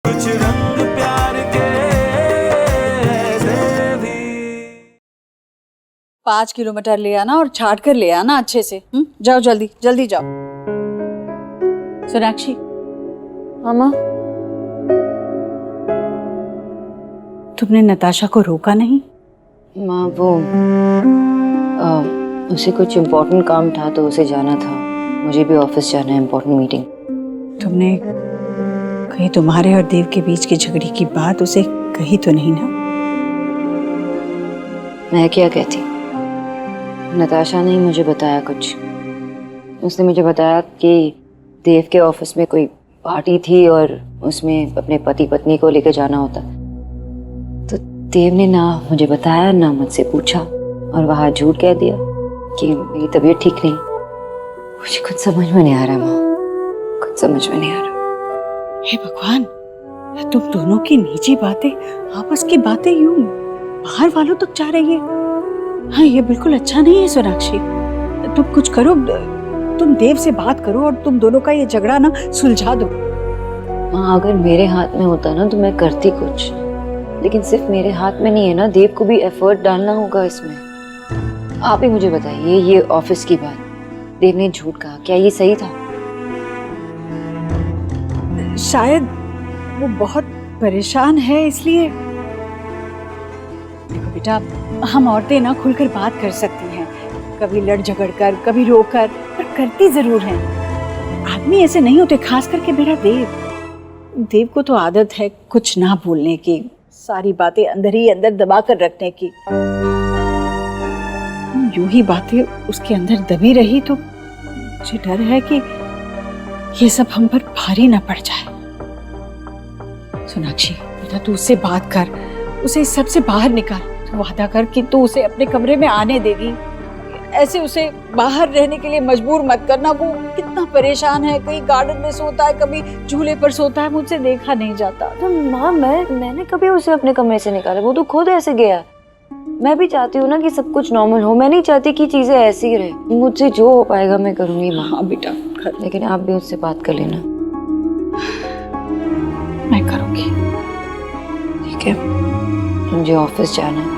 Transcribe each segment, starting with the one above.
कुछ रंग प्यार के ऐसे भी। 5 किलोमीटर ले आना और छाट कर ले आना अच्छे से। जाओ जल्दी जल्दी जाओ। सोनाक्षी। मामा, तुमने नताशा को रोका नहीं? माँ वो उसे कुछ इम्पोर्टेंट काम था तो उसे जाना था। मुझे भी ऑफिस जाना है, इम्पोर्टेंट मीटिंग। तुमने कहीं तुम्हारे और देव के बीच की झगड़े की बात उसे कही तो नहीं ना? मैं क्या कहती, नताशा ने ही मुझे बताया कुछ। उसने मुझे बताया कि देव के ऑफिस में कोई पार्टी थी और उसमें अपने पति पत्नी को लेकर जाना होता। तो देव ने ना मुझे बताया ना मुझसे पूछा और वहां झूठ कह दिया कि मेरी तबीयत ठीक नहीं। मुझे कुछ समझ में नहीं आ रहा माँ, कुछ समझ में नहीं आ रहा। हे भगवान, तुम दोनों की निजी बातें, आपस की बातें यूं बाहर वालों तक जा रही है। हाँ, ये बिल्कुल अच्छा नहीं है सोनाक्षी। तुम कुछ करो, तुम देव से बात करो और तुम दोनों का ये झगड़ा ना सुलझा दो। माँ, अगर मेरे हाथ में होता ना तो मैं करती कुछ, लेकिन सिर्फ मेरे हाथ में नहीं है ना, देव को भी एफर्ट डालना होगा इसमें। आप ही मुझे बताइए, ये ऑफिस की बात, देव ने झूठ कहा, क्या ये सही था? शायद वो बहुत परेशान है इसलिए। देखो बेटा, हम औरतें ना खुलकर बात कर सकती हैं, कभी लड़ झगड़ कर, कभी रोकर, पर करती जरूर हैं। आदमी ऐसे नहीं होते, खास करके मेरा देव को तो आदत है कुछ ना बोलने की, सारी बातें अंदर ही अंदर दबा कर रखने की। यूं ही बातें उसके अंदर दबी रही तो मुझे डर है कि ये सब हम पर भारी ना पड़ जाए। सोनाक्षी बेटा, तू उससे बात कर, उसे इस सब से बाहर निकाल। तू वादा कर कि तू उसे अपने कमरे में आने देगी। ऐसे उसे बाहर रहने के लिए मजबूर मत करना। वो कितना परेशान है, कहीं गार्डन में सोता है, कभी झूले पर सोता है, मुझसे देखा नहीं जाता। तो माँ, मैंने कभी उसे अपने कमरे से निकाला? वो तो खुद ऐसे गया। मैं भी चाहती हूँ ना कि सब कुछ नॉर्मल हो। मैं नहीं चाहती कि चीजें ऐसी ही रहे। मुझसे जो हो पाएगा मैं करूंगी माँ। हाँ बेटा, लेकिन आप भी उससे बात कर लेना। मैं करूंगी। ठीक है, मुझे ऑफिस जाना है।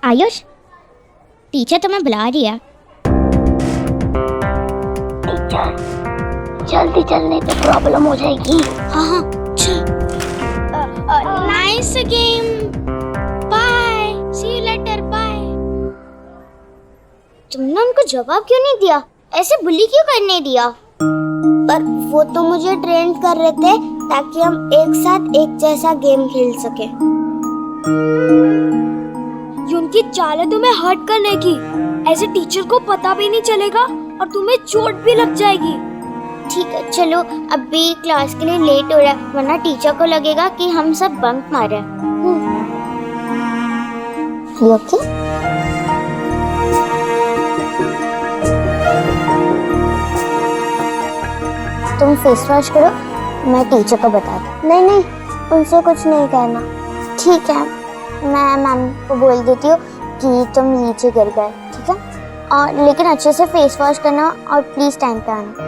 आयुष, टीचर तुम्हें बुला रही है। टीचर, जल्दी चलने पे प्रॉब्लम हो जाएगी। हाँ, चल। Nice game, bye, see you later, bye. तुमने उनको जवाब क्यों नहीं दिया? ऐसे बुली क्यों करने दिया? पर वो तो मुझे ट्रेन कर रहे थे ताकि हम एक साथ एक जैसा गेम खेल सके। ये उनकी चाल है तुम्हें हर्ट करने की। ऐसे टीचर को पता भी नहीं चलेगा और तुम्हें चोट भी लग जाएगी। ठीक है, चलो अभी क्लास के लिए लेट हो रहा है, वरना टीचर को लगेगा कि हम सब बंक मारे हैं। ओके? तुम फेस वॉश करो, मैं टीचर को बता दूँ। नहीं, उनसे कुछ नहीं कहना। ठीक है, मैं मैम को बोल देती हूँ कि तुम नीचे गिर गए, ठीक है? और लेकिन अच्छे से फेस वॉश करना और प्लीज टाइम पे आना।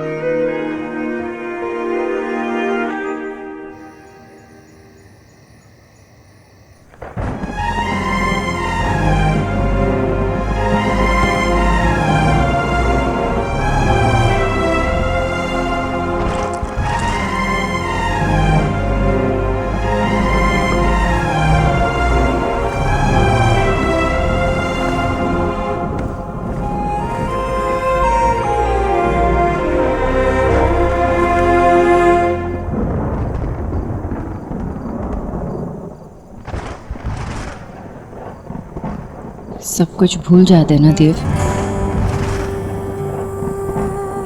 सब कुछ भूल जाते हैं ना देव,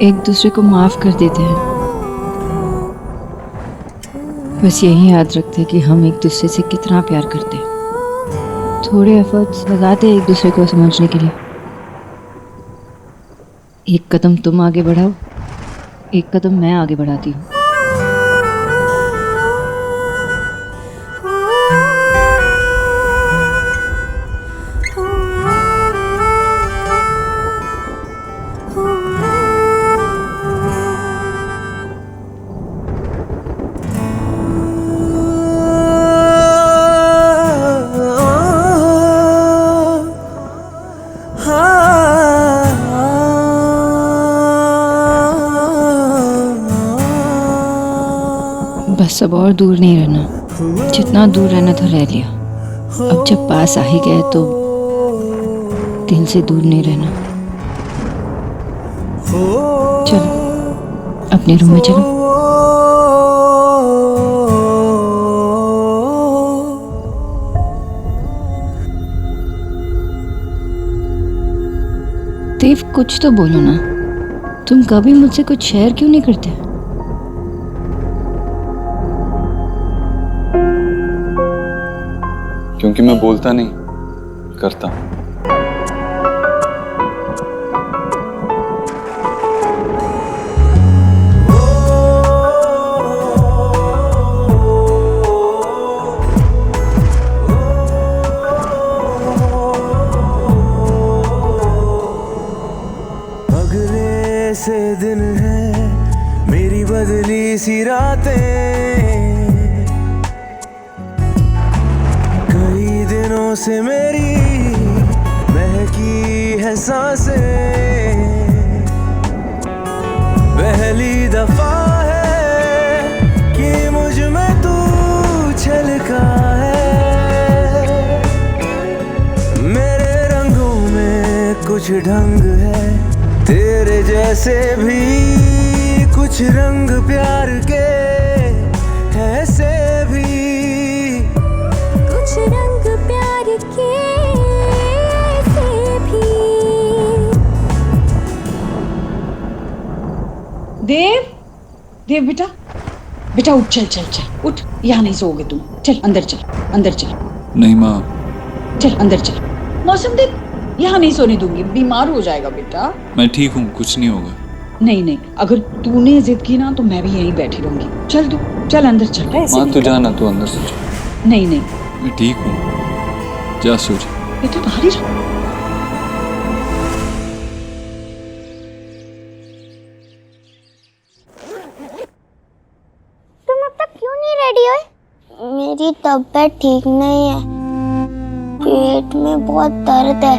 एक दूसरे को माफ कर देते हैं। बस यही याद रखते हैं कि हम एक दूसरे से कितना प्यार करते हैं। थोड़े एफर्ट्स लगाते हैं एक दूसरे को समझने के लिए। एक कदम तुम आगे बढ़ाओ, एक कदम मैं आगे बढ़ाती हूँ। सब और दूर नहीं रहना, जितना दूर रहना था रह लिया। अब जब पास आ ही गए तो दिल से दूर नहीं रहना। चलो अपने रूम में चलो। देव, कुछ तो बोलो ना, तुम कभी मुझसे कुछ शेयर क्यों नहीं करते? क्योंकि मैं बोलता नहीं, करता। अगले से दिन है मेरी बदली सी रातें, कई दिनों से मेरी महकी है सांसें, पहली दफा है कि मुझ में तू छलका है, मेरे रंगों में कुछ ढंग है, तेरे जैसे भी कुछ रंग प्यार के ऐसे भी, कुछ रंग प्यार के ऐसे भी। देव, देव बेटा, बेटा उठ, चल चल चल उठ, यहाँ नहीं सोओगे तुम। चल अंदर चल, अंदर चल। नहीं माँ। चल अंदर चल। मौसम देख, यहाँ नहीं सोने दूंगी, बीमार हो जाएगा बेटा। मैं ठीक हूँ, कुछ नहीं होगा। नहीं नहीं, अगर तूने जिद की ना तो मैं भी यहीं बैठी रहूंगी। चल तू, चल अंदर चल। ऐसे माँ नहीं तू कर। जाना, तू अंदर से जा। नहीं नहीं मैं ठीक हूँ, जा सो जा। बेटा बाहर ही रह। तुम अब तक क्यों नहीं रेडी हुए? मेरी तबीयत ठीक नहीं है, पेट में बहुत दर्द है,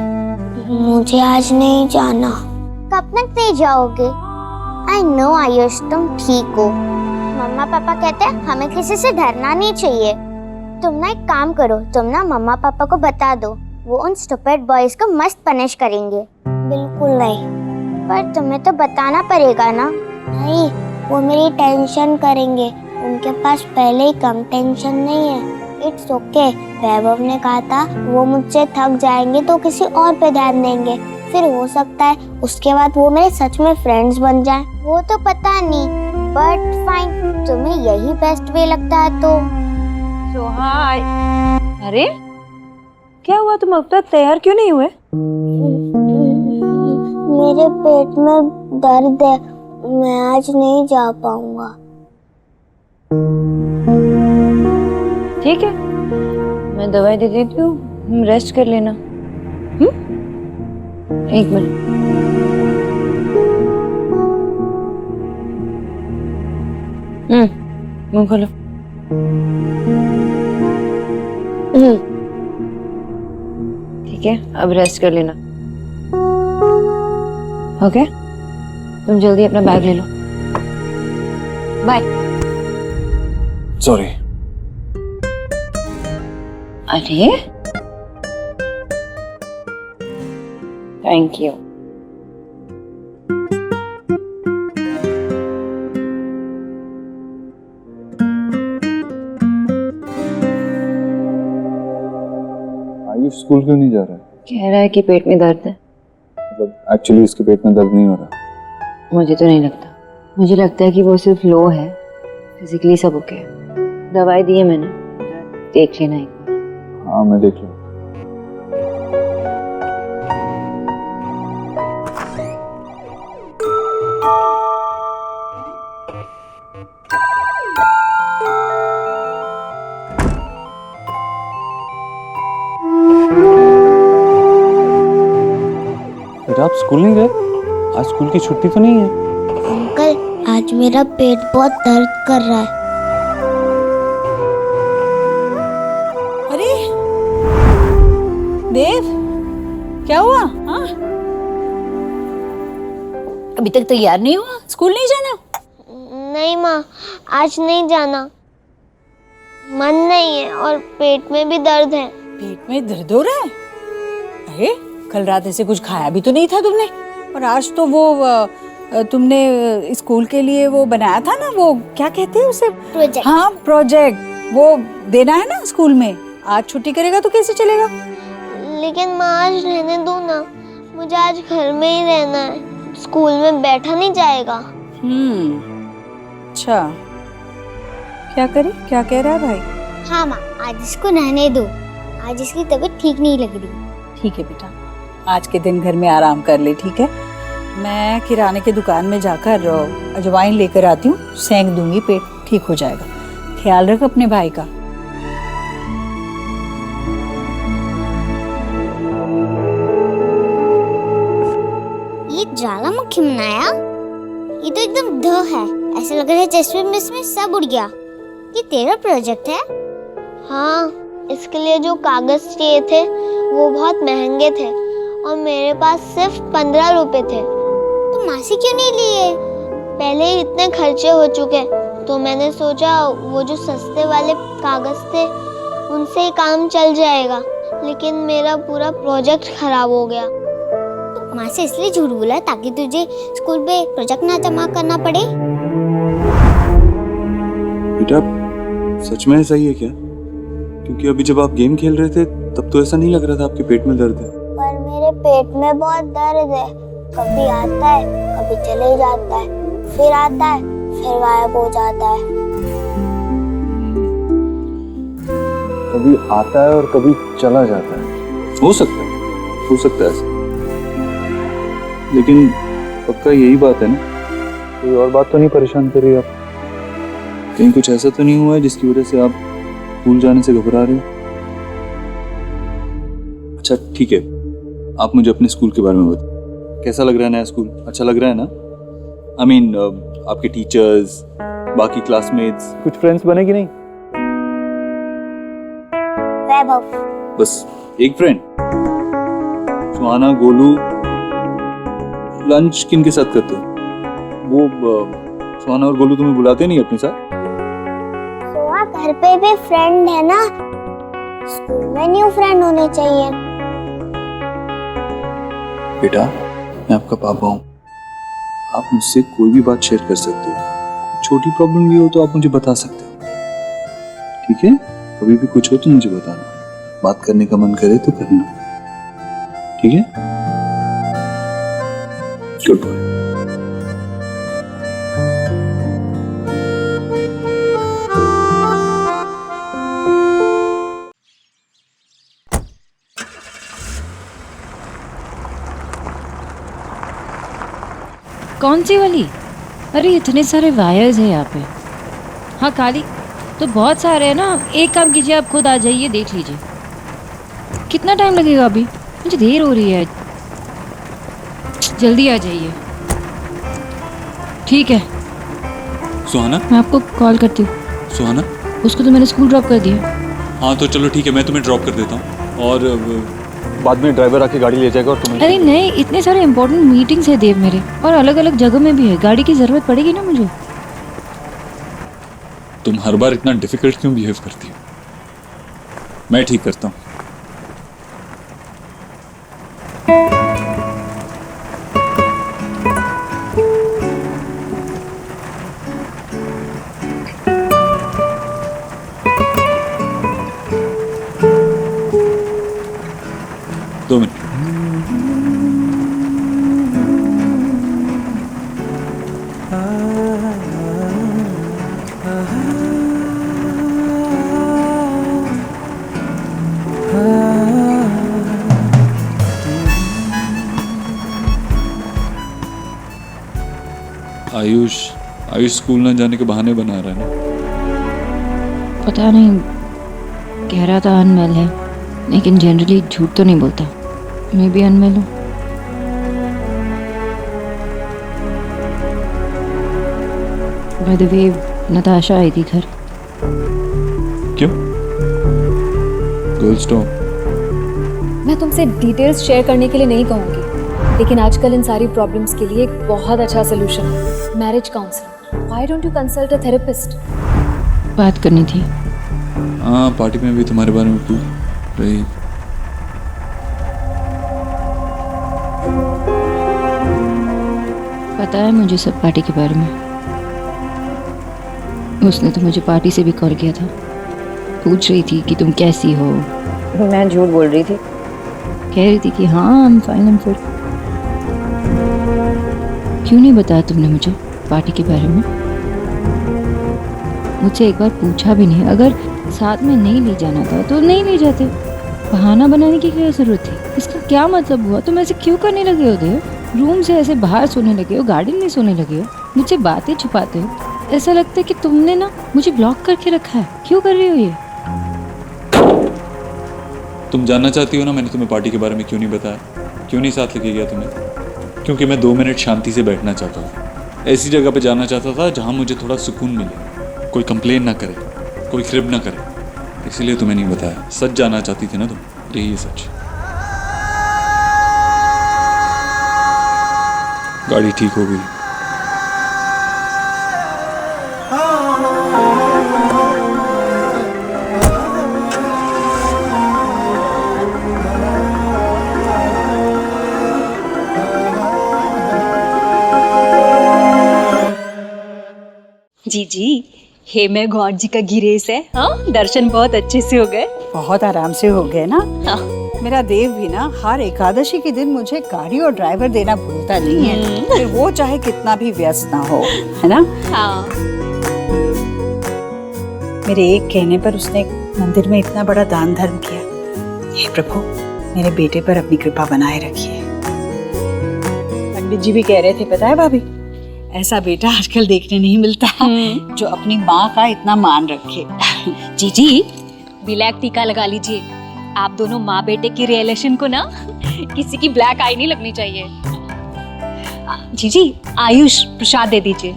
मुझे आज नहीं जाना। कब तक नहीं जाओगे? आई नो आयुष, तुम ठीक हो। मम्मा पापा कहते हैं हमें किसी से डरना नहीं चाहिए। तुम ना एक काम करो, तुम ना मम्मा पापा को बता दो, वो उन स्टूपिड बॉयज को मस्त पनिश करेंगे। बिल्कुल नहीं, पर तुम्हें तो बताना पड़ेगा ना। नहीं, वो मेरी टेंशन करेंगे, उनके पास पहले ही कम टेंशन नहीं है। It's okay. वैभव ने कहा था वो मुझसे थक जाएंगे तो किसी और पे ध्यान देंगे, फिर हो सकता है उसके बाद वो मेरे सच में फ्रेंड्स बन जाएं। वो तो पता नहीं, बट फाइन, तुम्हें यही बेस्ट वे लगता है तो। हाय। अरे क्या हुआ, तुम अब तक तैयार क्यों नहीं हुए? मेरे पेट में दर्द है, मैं आज नहीं जा पाऊंगा। ठीक है, मैं दवाई दे देती हूँ, रेस्ट कर लेना। एक मिनट। मुंह खोलो। ठीक है, अब रेस्ट कर लेना। ओके, तुम जल्दी अपना बैग ले लो। बाय। सॉरी। अरे थैंक यू। आयुष स्कूल क्यों नहीं जा रहा है? कह रहा है कि पेट में दर्द है। मतलब एक्चुअली इसके पेट में दर्द नहीं हो रहा। मुझे तो नहीं लगता, मुझे लगता है कि वो सिर्फ लो है, फिजिकली सब ओके है। दवाई दी है मैंने, देख लेना एक बार। हाँ मैं देख लूँ। बेटा आप स्कूल नहीं गए? आज स्कूल की छुट्टी तो नहीं है? अंकल, आज मेरा पेट बहुत दर्द कर रहा है। अरे देव, क्या हुआ? हाँ, अभी तक तैयार नहीं हुआ? स्कूल नहीं जाना? नहीं माँ, आज नहीं जाना। मन नहीं है और पेट में भी दर्द है। पेट में दर्द हो रहा है? अरे कल रात ऐसे कुछ खाया भी तो नहीं था तुमने। और आज तो वो तुमने स्कूल के लिए वो बनाया था ना, वो क्या कहते हैं उसे? प्रोजेक्ट। हाँ प्रोजेक्ट, वो देना है ना स्कूल में। आज छुट्टी करेगा तो कैसे चलेगा? लेकिन माँ आज रहने दो ना, मुझे आज घर में ही रहना है, स्कूल में बैठा नहीं जाएगा। अच्छा क्या करे, क्या कह रहा है भाई? हाँ माँ, आज इसको रहने दो, आज इसकी तबीयत ठीक नहीं लग रही। ठीक है बेटा, आज के दिन घर में आराम कर ले, ठीक है? मैं किराने की दुकान में जाकर अजवाइन लेकर आती हूँ, सेंक दूंगी, पेट ठीक हो जाएगा। ख्याल रख अपने भाई का। ये ज्वालामुखी बनाया, ये तो एकदम ध है, ऐसा लग रहा है जैसे इसमें सब उड़ गया। ये तेरा प्रोजेक्ट है? हाँ, इसके लिए जो कागज चाहिए थे वो बहुत महंगे थे और मेरे पास सिर्फ 15 रुपए थे। तो मासी क्यों नहीं लिए? पहले ही इतने खर्चे हो चुके, तो मैंने सोचा वो जो सस्ते वाले कागज थे उनसे ही काम चल जाएगा, लेकिन मेरा पूरा प्रोजेक्ट खराब हो गया। तो माँ से इसलिए झूठ बोला ताकि तुझे स्कूल पे प्रोजेक्ट ना जमा करना पड़े। बेटा सच में ऐसा ही है क्या? क्योंकि अभी जब आप गेम खेल रहे थे तब तो ऐसा नहीं लग रहा था आपके पेट में दर्द है। पर मेरे पेट में बहुत दर्द है, कभी आता है कभी चले जाता है, फिर आता है फिर गायब हो जाता है। कभी आता है और कभी चला जाता है। हो सकता है ऐसा, लेकिन पक्का यही बात है ना? कोई और बात तो नहीं परेशान कर रही आप? कहीं कुछ ऐसा तो नहीं हुआ है जिसकी वजह से आप स्कूल जाने से घबरा रहे हो? अच्छा ठीक है, आप मुझे अपने स्कूल के बारे में बताओ। कैसा लग रहा है नया स्कूल? अच्छा लग रहा है ना? आई मीन आपके टीचर्स, बाकी क्लासमेट्स, कुछ फ्रेंड्स बने कि नहीं? वैभव। बस एक फ्रेंड? सुहाना, गोलू? लंच किन के साथ करते हो? वो सुहाना और गोलू तुम्हें बुलाते नहीं अपने साथ? सोहा घर पे भी फ्रेंड है ना, स्कूल में न्यू फ्रेंड होने चाहिए। बेटा मैं आपका पापा हूँ, आप मुझसे कोई भी बात शेयर कर सकते हो। छोटी प्रॉब्लम भी हो तो आप मुझे बता सकते हो, ठीक है? कभी भी कुछ हो तो मुझे बताना, बात करने का मन करे तो करना, ठीक है? Good boy. कौन सी वाली? अरे इतने सारे वायर्स हैं यहाँ पे। हाँ काली तो बहुत सारे हैं ना, एक काम कीजिए आप खुद आ जाइए, देख लीजिए। कितना टाइम लगेगा? अभी मुझे देर हो रही है, जल्दी आ जाइए। ठीक है सुहाना, मैं आपको कॉल करती हूँ। सुहाना? उसको तो मैंने स्कूल ड्रॉप कर दिया। हाँ तो चलो ठीक है, मैं तुम्हें ड्रॉप कर देता हूँ और बाद में ड्राइवर आके गाड़ी ले जाएगा और तुम्हें। अरे नहीं, इतने सारे इंपॉर्टेंट मीटिंग्स है देव मेरे, और अलग अलग जगह में भी है, गाड़ी की जरूरत पड़ेगी ना मुझे। तुम हर बार इतना डिफिकल्ट क्यों बिहेव करती हो? मैं ठीक करता हूँ। दो मिनट। आयुष स्कूल ना जाने के बहाने बना रहा है ना? पता नहीं, कह रहा था अनवेल है, लेकिन जनरली झूठ तो नहीं बोलता। मैं भी अनवेल हूँ। बाय द वे नताशा आई थी घर। क्यों? Girls talk. मैं तुमसे डिटेल्स शेयर करने के लिए नहीं कहूँगी, लेकिन आजकल इन सारी प्रॉब्लम्स के लिए एक बहुत अच्छा सोल्यूशन है, marriage counselling. Why don't you consult a therapist? बात करनी थी। हाँ, पार्टी में भी तुम्हारे बारे में पूछ रही। पता है मुझे सब पार्टी के बारे में। उसने तो मुझे पार्टी से भी कॉल किया था, पूछ रही थी कि तुम कैसी हो। मैं झूठ बोल रही थी। कह रही थी कि हाँ I'm fine, I'm good। क्यों नहीं बताया तुमने मुझे पार्टी के बारे में? मुझे एक बार पूछा भी नहीं। अगर साथ में नहीं ले जाना था तो नहीं ले जाते। बहाना बनाने की क्या जरूरत थी? इसका क्या मतलब हुआ? तुम ऐसे क्यों करने लगे हो देव? रूम से ऐसे बाहर सोने लगे हो, गार्डन में सोने लगे हो, मुझसे बातें छुपाते हो। ऐसा लगता है कि तुमने ना मुझे ब्लॉक करके रखा है। क्यों कर रही हो ये? तुम जानना चाहती हो ना मैंने तुम्हें पार्टी के बारे में क्यों नहीं बताया, क्यों नहीं साथ लेके गया तुम्हें? क्योंकि मैं 2 मिनट शांति से बैठना चाहता था। ऐसी जगह पे जाना चाहता था जहाँ मुझे थोड़ा सुकून मिले, कोई कंप्लेन ना करे, कोई खिरब ना करे। इसीलिए तुम्हें नहीं बताया। सच जानना चाहती थी ना तुम, यही है सच। गाड़ी ठीक हो गई। जी हे मैं गॉड जी का गिरेस है। हाँ, दर्शन बहुत अच्छे से हो गए। बहुत आराम से हो गए ना। हाँ। मेरा देव भी ना हर एकादशी के दिन मुझे गाड़ी और ड्राइवर देना भूलता नहीं है, फिर वो चाहे कितना भी व्यस्त ना हो, है ना? हाँ। मेरे एक कहने पर उसने मंदिर में इतना बड़ा दान धर्म किया। हे प्रभु, मेरे बेटे पर अपनी कृपा बनाए रखिए। पंडित जी भी कह रहे थे, पता है भाभी, ऐसा बेटा आजकल देखने नहीं मिलता जो अपनी माँ का इतना मान रखे। जी ब्लैक टीका लगा लीजिए। आप दोनों माँ बेटे की रिलेशन को ना किसी की ब्लैक आई नहीं लगनी चाहिए। जी आयुष प्रसाद दे दीजिए।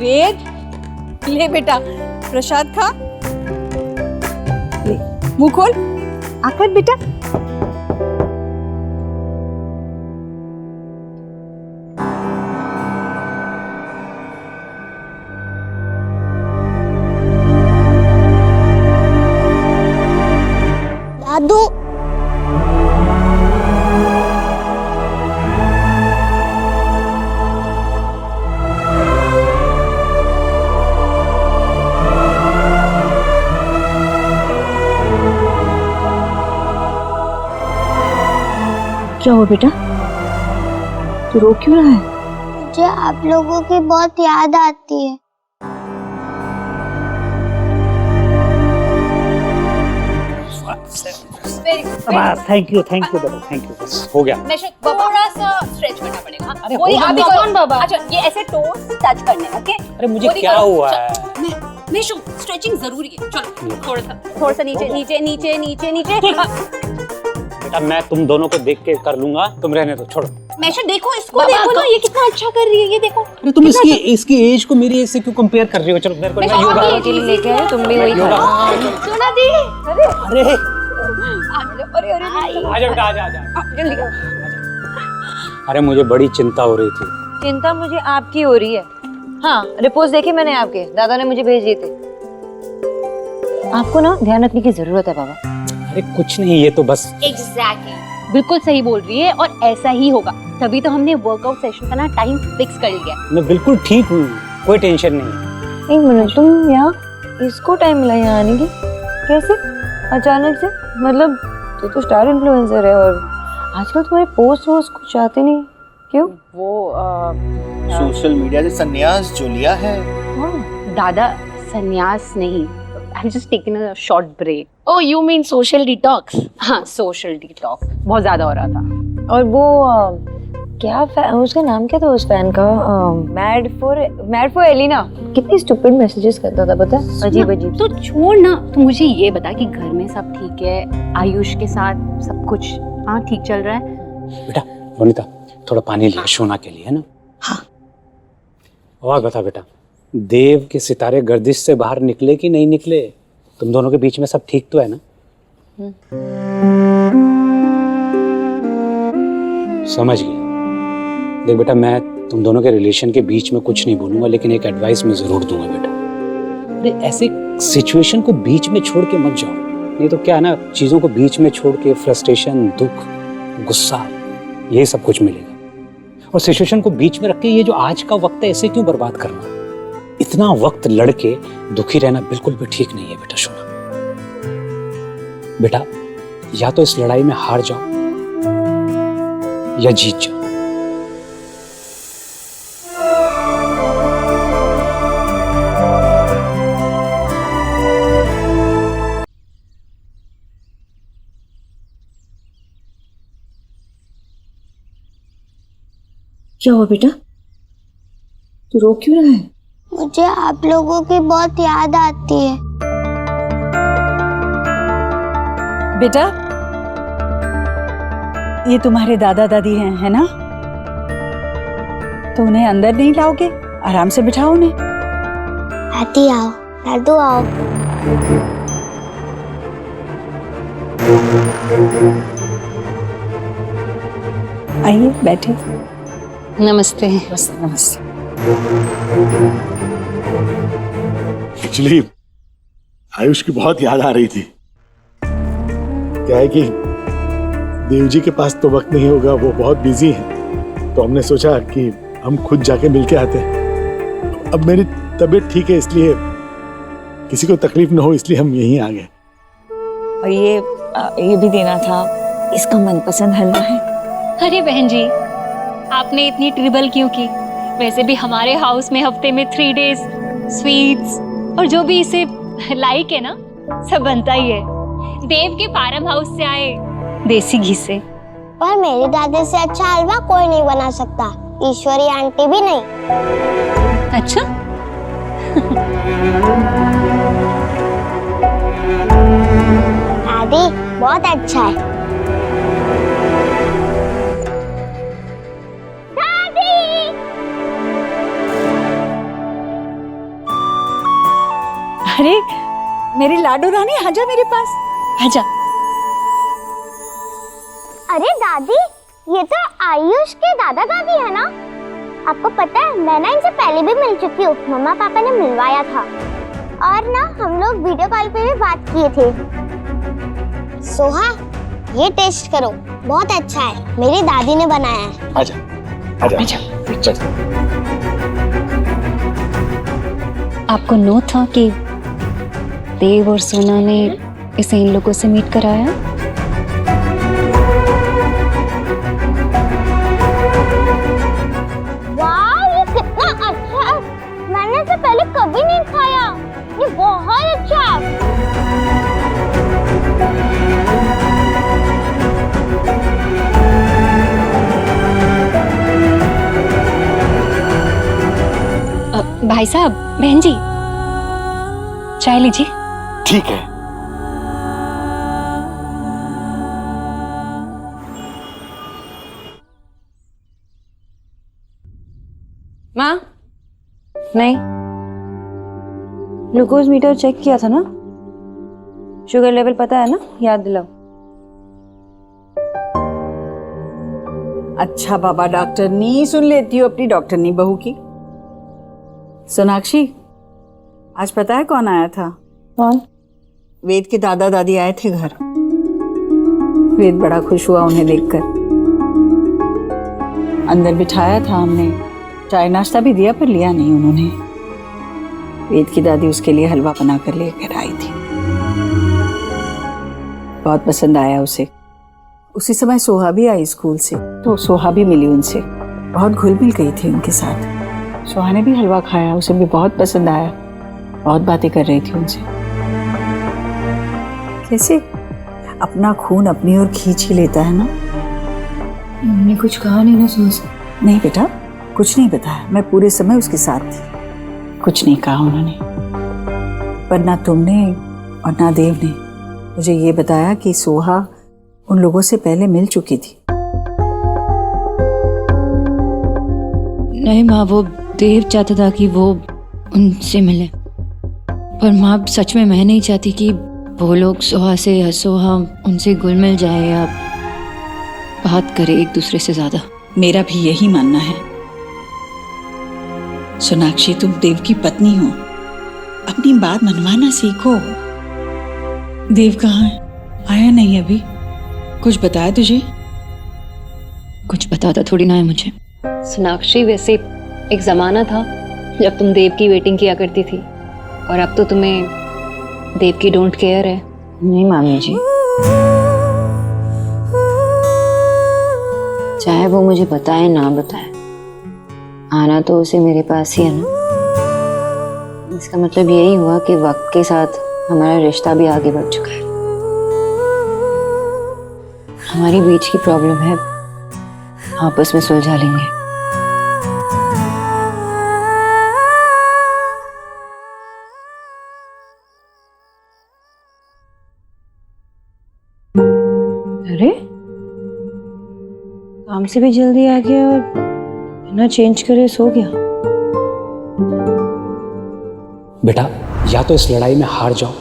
वेद, ले बेटा प्रसाद खा। ले, मुंह खोल, आकर बेटा। दादू, क्या हुआ बेटा? तू रो क्यों रहा है? मुझे आप लोगों की बहुत याद आती है। थैंक यू बेटा, थैंक यू। हो गया। थोड़ा सा स्ट्रेच करना पड़ेगा। अरे वही होगा आप ना। कौन बाबा? अच्छा, ये ऐसे टोस टच करने, ओके? अरे मुझे क्या हुआ है? मेशु, स्ट्रेचिंग जरूरी है। चलो थोड़ा सा नीचे नीचे नीचे नीचे नीचे। बेटा मैं तुम दोनों को देख के कर लूंगा, तुम रहने दो, छोड़ो। मेशु देखो इसको, देखो ना ये कितना अच्छा कर रही है, ये देखो। अरे तुम इसकी एज को मेरी एज से क्यों कंपेयर कर रही हो? चलो मेरे को मैं योगा लेके आए, तुम भी वही करो। सुना दी। अरे अरे आजा बेटा, आजा जल्दी करो। अरे मुझे बड़ी चिंता हो रही थी। चिंता मुझे आपकी हो रही है। हाँ, रिपोर्ट्स देखे मैंने आपके, दादा ने मुझे भेज दिए थे। आपको ना ध्यान रखने की जरूरत है बाबा। अरे कुछ नहीं, ये तो बस एग्जैक्टली बिल्कुल सही बोल रही है, और ऐसा ही होगा। तभी तो हमने वर्कआउट सेशन का ना टाइम फिक्स कर लिया। मैं बिल्कुल ठीक हूँ, कोई टेंशन नहीं। एक मिनट, तुम यहाँ इसको टाइम मिला यहाँ आने की? कैसे अचानक से? मतलब तू तो स्टार इन्फ्लुएंसर है और आजकल तुम्हारे पोस्ट वोस्ट कुछ आते नहीं, क्यों? वो सोशल मीडिया से संन्यास जो लिया है। दादा संन्यास नहीं, I'm just taking a short break. Oh, you mean social detox? हाँ, social detox बहुत ज्यादा हो रहा था। और वो क्या उसका नाम क्या था उस फैन का? Mad for Elina. कितनी स्टूपिड मैसेजेस करता था, पता है? अजीब अजीब। तो छोड़ ना, तू मुझे ये बता कि घर में सब ठीक है? आयुष के साथ सब कुछ हाँ ठीक चल रहा है? बेटा वनिता, थोड़ा पानी लिया शोना के लिए, है ना? हाँ। और बता बेटा, देव के सितारे गर्दिश से बाहर निकले कि नहीं निकले? तुम दोनों के बीच में सब ठीक तो है ना? समझ गया। देख बेटा, मैं तुम दोनों के रिलेशन के बीच में कुछ नहीं बोलूंगा, लेकिन एक एडवाइस मैं जरूर दूंगा बेटा। अरे ऐसे सिचुएशन को बीच में छोड़ के मत जाओ, नहीं तो क्या है ना, चीजों को बीच में छोड़ के फ्रस्ट्रेशन, दुख, गुस्सा, ये सब कुछ मिलेगा। और सिचुएशन को बीच में रख के ये जो आज का वक्त है इसे क्यों बर्बाद करना? इतना वक्त लड़के दुखी रहना बिल्कुल भी ठीक नहीं है बेटा। सुना बेटा, या तो इस लड़ाई में हार जाओ या जीत जाओ। क्या हुआ बेटा, तू रो क्यों रहा है? मुझे आप लोगों की बहुत याद आती है। बेटा, ये तुम्हारे दादा दादी हैं, है ना? तो उन्हें अंदर नहीं लाओगे? आराम से बिठाओ उन्हें। दादी आओ, दादू आओ। आइए बैठे। नमस्ते। नमस्ते। एक्चुअली आयुष की बहुत याद आ रही थी। क्या है कि देव जी के पास तो वक्त नहीं होगा, वो बहुत बिजी हैं, तो हमने सोचा कि हम खुद जाके मिलके आते हैं। अब मेरी तबीयत ठीक है, इसलिए किसी को तकलीफ ना हो इसलिए हम यहीं आ गए। और ये भी देना था, इसका मनपसंद हलवा है। अरे बहन जी, आपने इतनी ट्रिबल क्यों की? वैसे भी हमारे हाउस में हफ्ते में 3 डेज स्वीट्स और जो भी इसे लाइक है ना, सब बनता ही है। देव के फार्म हाउस से आए देसी घी से। पर मेरी दादी से अच्छा हलवा कोई नहीं बना सकता, ईश्वरी आंटी भी नहीं। अच्छा? दादी बहुत अच्छा है। अरे मेरी लाडो रानी, आजा मेरे पास, आजा। अरे दादी, ये तो आयुष के दादा दादी है ना? आपको पता है, मैं ना इनसे पहले भी मिल चुकी हूँ। मम्मा पापा ने मिलवाया था और ना हम लोग वीडियो कॉल पे भी बात किए थे। सोहा, ये टेस्ट करो, बहुत अच्छा है, मेरी दादी ने बनाया है। आजा, आजा, आजा। आपको नो था कि देव और सोना ने इसे इन लोगों से मीट कराया? वाह, ये कितना अच्छा है, मैंने इसे पहले कभी नहीं खाया, ये बहुत अच्छा है। भाई साहब, बहन जी, चाय लीजिए। ठीक है। माँ, नहीं, ग्लूकोज मीटर चेक किया था ना? शुगर लेवल पता है ना? याद दिलाओ। अच्छा बाबा, डॉक्टरनी सुन लेती हो अपनी डॉक्टरनी बहू की। सोनाक्षी, आज पता है कौन आया था? कौन? वेद के दादा दादी आए थे घर। वेद बड़ा खुश हुआ उन्हें देखकर। अंदर बिठाया था हमने, चाय नाश्ता भी दिया, पर लिया नहीं उन्होंने। वेद की दादी उसके लिए हलवा बना कर लेकर आई थी, बहुत पसंद आया उसे। उसी समय सोहा भी आई स्कूल से, तो सोहा भी मिली उनसे, बहुत घुल मिल गई थी उनके साथ। सोहा ने भी हलवा खाया, उसे भी बहुत पसंद आया, बहुत बातें कर रही थी उनसे। कैसे अपना खून अपनी ओर खींच ही लेता है ना। उन्होंने कुछ कहा नहीं ना सोच? नहीं बेटा, कुछ नहीं बताया, मैं पूरे समय उसके साथ थी, कुछ नहीं कहा उन्होंने। पर ना तुमने और ना देव ने मुझे ये बताया कि सोहा उन लोगों से पहले मिल चुकी थी। नहीं माँ, वो देव चाहता था कि वो उनसे मिले, पर माँ सच में मैं नहीं चाहती कि वो लोग सोहा से या सोहा उनसे घुल मिल जाए या बात करे एक दूसरे से ज्यादा। मेरा भी यही मानना है। सोनाक्षी, तुम देव की पत्नी हो, अपनी बात मनवाना सीखो। देव कहाँ है? आया नहीं अभी? कुछ बताया तुझे? कुछ बताता थोड़ी ना है मुझे। सोनाक्षी, वैसे एक जमाना था जब तुम देव की वेटिंग किया करती थी, और अब तो तुम्हें देव की डोंट केयर है। नहीं मामी जी, चाहे वो मुझे बताए ना बताए, आना तो उसे मेरे पास ही है ना। इसका मतलब यही हुआ कि वक्त के साथ हमारा रिश्ता भी आगे बढ़ चुका है। हमारी बीच की प्रॉब्लम है, आपस में सुलझा लेंगे। अरे काम से भी जल्दी आ गया और बिना चेंज करे सो गया। बेटा, या तो इस लड़ाई में हार जाओ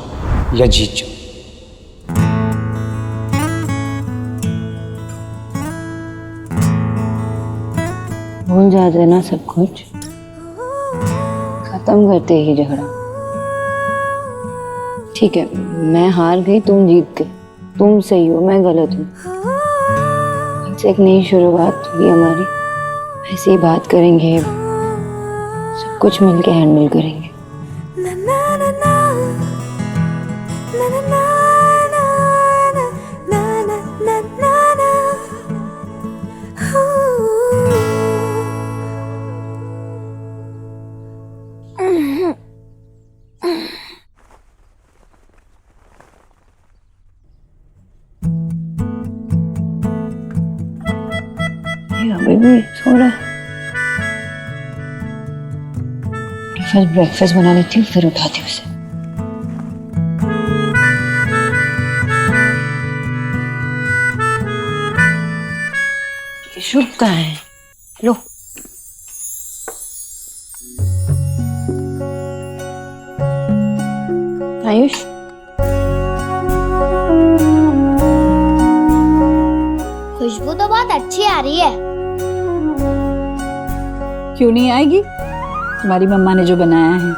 या जीत जाओ। भूल जाते ना सब कुछ, खत्म करते ही झगड़ा। ठीक है, मैं हार गई, तुम जीत गए। तुम सही हो, मैं गलत हूँ। इससे एक नई शुरुआत हुई हमारी। ऐसे ही बात करेंगे, सब कुछ मिलके हैंडल करेंगे। अभी भी सो रहा है। फर्स्ट ब्रेकफास्ट बना लेती हूँ, फिर उठाती हूँ उसे। शुभ कहाँ है? लो। आयुष, खुशबू तो बहुत अच्छी आ रही है। क्यों नहीं आएगी? तुम्हारी मम्मा ने जो बनाया है,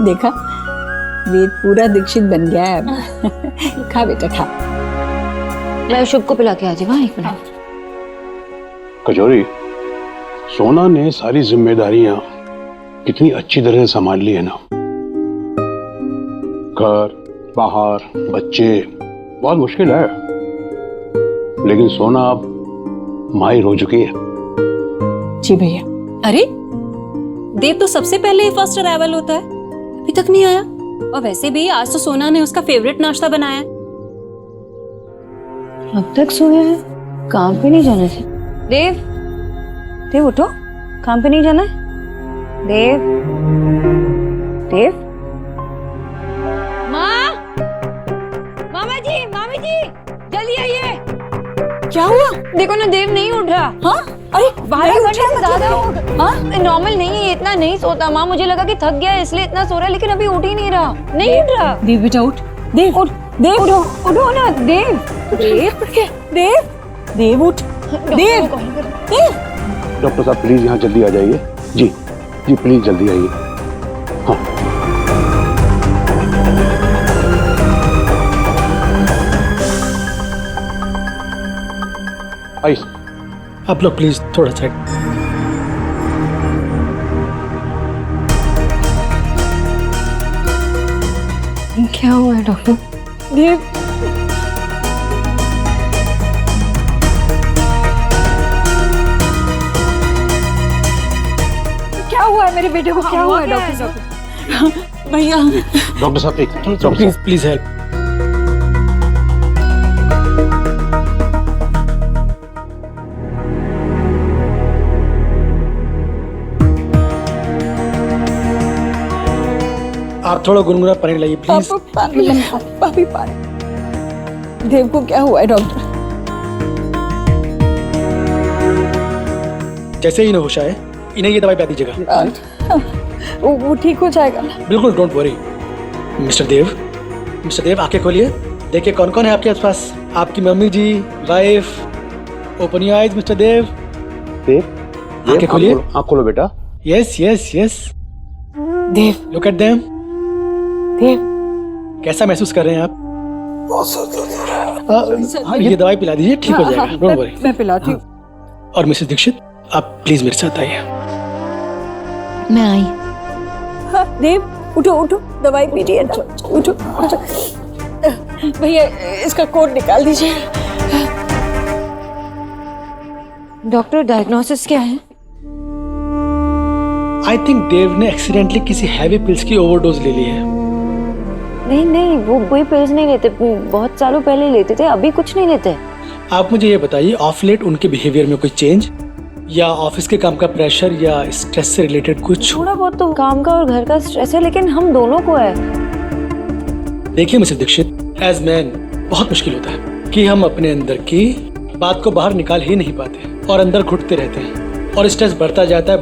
देखा, वेद पूरा दीक्षित बन गया है अब। खा बेटा खा। मैं शुभ को पिला के आ जाऊँ। एक मिनट। कचौरी, सोना ने सारी जिम्मेदारियां कितनी अच्छी तरह से संभाल ली है ना। घर, बाहर, बच्चे, बहुत मुश्किल है, लेकिन सोना अब माहिर हो चुकी है। जी भैया। अरे देव तो सबसे पहले ही फर्स्ट अराइवल होता है, अभी तक नहीं आया। और वैसे भी आज तो सोना ने उसका फेवरेट नाश्ता बनाया है। अब तक सोया है, काम पे नहीं जाना था। देव, देव उठो, काम पे नहीं जाना है। देव, देव। माँ, मामी जी, जल्दी आइए। क्या हुआ? देखो ना, देव नहीं उठ रहा। हाँ? अरे 12 घंटे से ज्यादा हो गए। हाँ, नॉर्मल नहीं है, इतना नहीं सोता माँ। मुझे लगा कि थक गया है इसलिए इतना सो रहा है, लेकिन अभी उठ ही नहीं रहा। नहीं उठ रहा। देव बेटा उठ। देव उठ। देव उठो, उठो ना। देव, देव, देव, देव उठ। देव, देव। डॉक्टर साहब प्लीज यहाँ जल्दी आ जाइए। जी जी प्लीज जल्दी आइए। हाँ, आइए। आप लोग प्लीज थोड़ा साइड। क्या हुआ है डॉक्टर? देव, क्या हुआ है मेरे बेटे को? क्या हुआ है डॉक्टर साहब? भैया। डॉक्टर साहब एक प्लीज प्लीज हेल्प। आप थोड़ा गुनगुना पानी लाइए प्लीज। पापी पानी। देव को क्या हुआ है डॉक्टर? जैसे ही न होश आए, इन्हें ये दवाई पिला दीजिएगा। वो ठीक हो जाएगा। बिल्कुल, डोंट वरी। मिस्टर देव आंखें खोलिए, देखिए कौन कौन है आपके आसपास। आपकी mummy ji, wife. Open your eyes mister Dev. आंखें खोलिए। आँख खोलो बेटा। Yes yes yes. Dev, look at them. Dev, कैसा महसूस कर रहे हैं आप? बहुत सर दर्द हो रहा है। हाँ, ये दवाई पिला दीजिए, ठीक हो जाएगा, डोंट वरी। मैं पिलाती हूँ। और मिसेस दीक्षित, आप प्लीज मेरे साथ आइए। मैं आई। हाँ, देव उठो उठो, दवाई पी रही है ना, उठो उठो। भैया इसका कोट निकाल दीजिए। डॉक्टर डायग्नोसिस क्या है? आई थिंक देव ने एक्सीडेंटली किसी हैवी पिल्स की ओवरडोज ले ली है। नहीं नहीं, वो कोई पिल्स नहीं लेते, बहुत सालों पहले लेते थे, अभी कुछ नहीं लेते। आप मुझे ये बताइए, ऑफ लेट उनके बिहेवियर में कोई चेंज, या ऑफिस के काम का प्रेशर, या स्ट्रेस से रिलेटेड कुछ? थोड़ा बहुत तो काम का और घर का स्ट्रेस है, लेकिन हम दोनों को है। देखिए मिसेस दीक्षित, एज मैन बहुत मुश्किल होता है कि हम अपने अंदर की बात को बाहर निकाल ही नहीं पाते और अंदर घुटते रहते हैं, और स्ट्रेस बढ़ता जाता है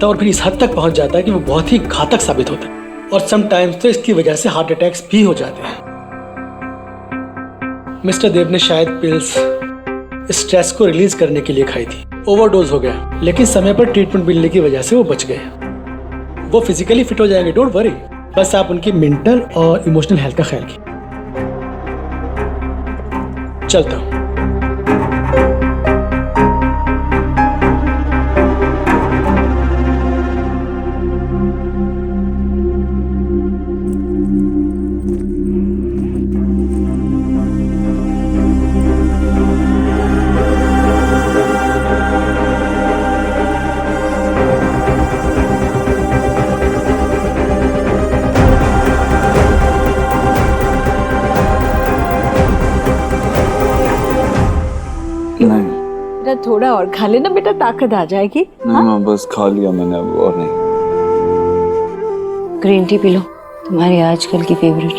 और फिर इस हद तक पहुंच जाता है कि वो बहुत ही घातक साबित होता है, और समटाइम्स तो इसकी वजह से हार्ट अटैक्स भी हो जाते हैं। मिस्टर देव ने शायद पिल्स स्ट्रेस को रिलीज करने के लिए खाई थी, ओवरडोज हो गया, लेकिन समय पर ट्रीटमेंट मिलने की वजह से वो बच गए। वो फिजिकली फिट हो जाएंगे, डोंट वरी, बस आप उनकी मेंटल और इमोशनल हेल्थ का ख्याल कीजिए। चलता हूँ। बेटा थोड़ा और खा लेना बेटा, ताकत आ जाएगी। नहीं माँ, बस खा लिया मैंने, अब और नहीं। ग्रीन टी पी लो, तुम्हारी आजकल की फेवरेट।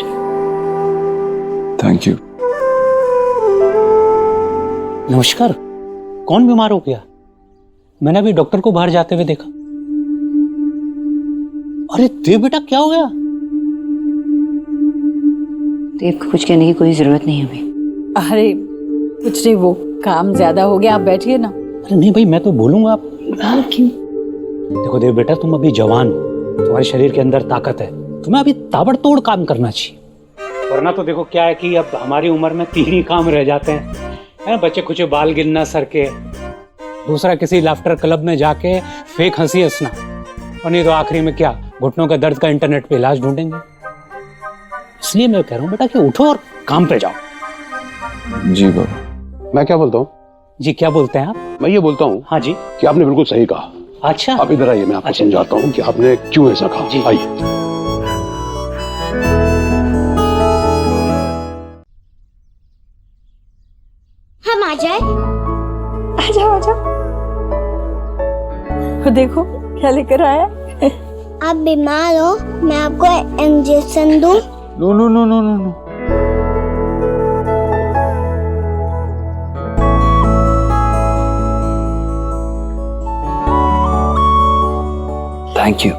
Thank you. नमस्कार, कौन बीमार हो गया? मैंने अभी डॉक्टर को बाहर जाते हुए देखा। अरे देव बेटा, क्या हो गया? देव को कुछ कहने की कोई जरूरत नहीं अभी। अरे कुछ नहीं, वो काम ज्यादा हो गया, आप बैठिए ना। अरे नहीं भाई, मैं तो बोलूंगा। आप क्यों? देखो देव बेटा, तुम अभी जवान हो, तुम्हारे शरीर के अंदर ताकत है, तुम्हें अभी ताबड़तोड़ काम करना चाहिए। वरना तो देखो क्या है कि अब हमारी उम्र में 3 ही काम रह जाते हैं, है ना? बच्चे कुछ बाल गिनना सर के, दूसरा किसी लाफ्टर क्लब में जाके फेक हंसी हंसना, और नहीं तो आखिरी में क्या, घुटनों का दर्द का इंटरनेट पे इलाज ढूंढेंगे। इसलिए मैं कह रहा हूँ बेटा कि उठो और काम पे जाओ। जी बाबा। मैं क्या बोलता हूँ? जी क्या बोलते हैं आप? मैं ये बोलता हूँ हाँ जी, कि आपने बिल्कुल सही कहा। अच्छा, आप इधर आइए, मैं आपको समझाता हूँ कि आपने क्यों ऐसा कहा। जी आइए। हम आ जाए? आ जाओ आ जाओ। देखो क्या लेकर आया। आप बीमार हो, मैं आपको इंजेक्शन दूं? No no no no no no. Thank you.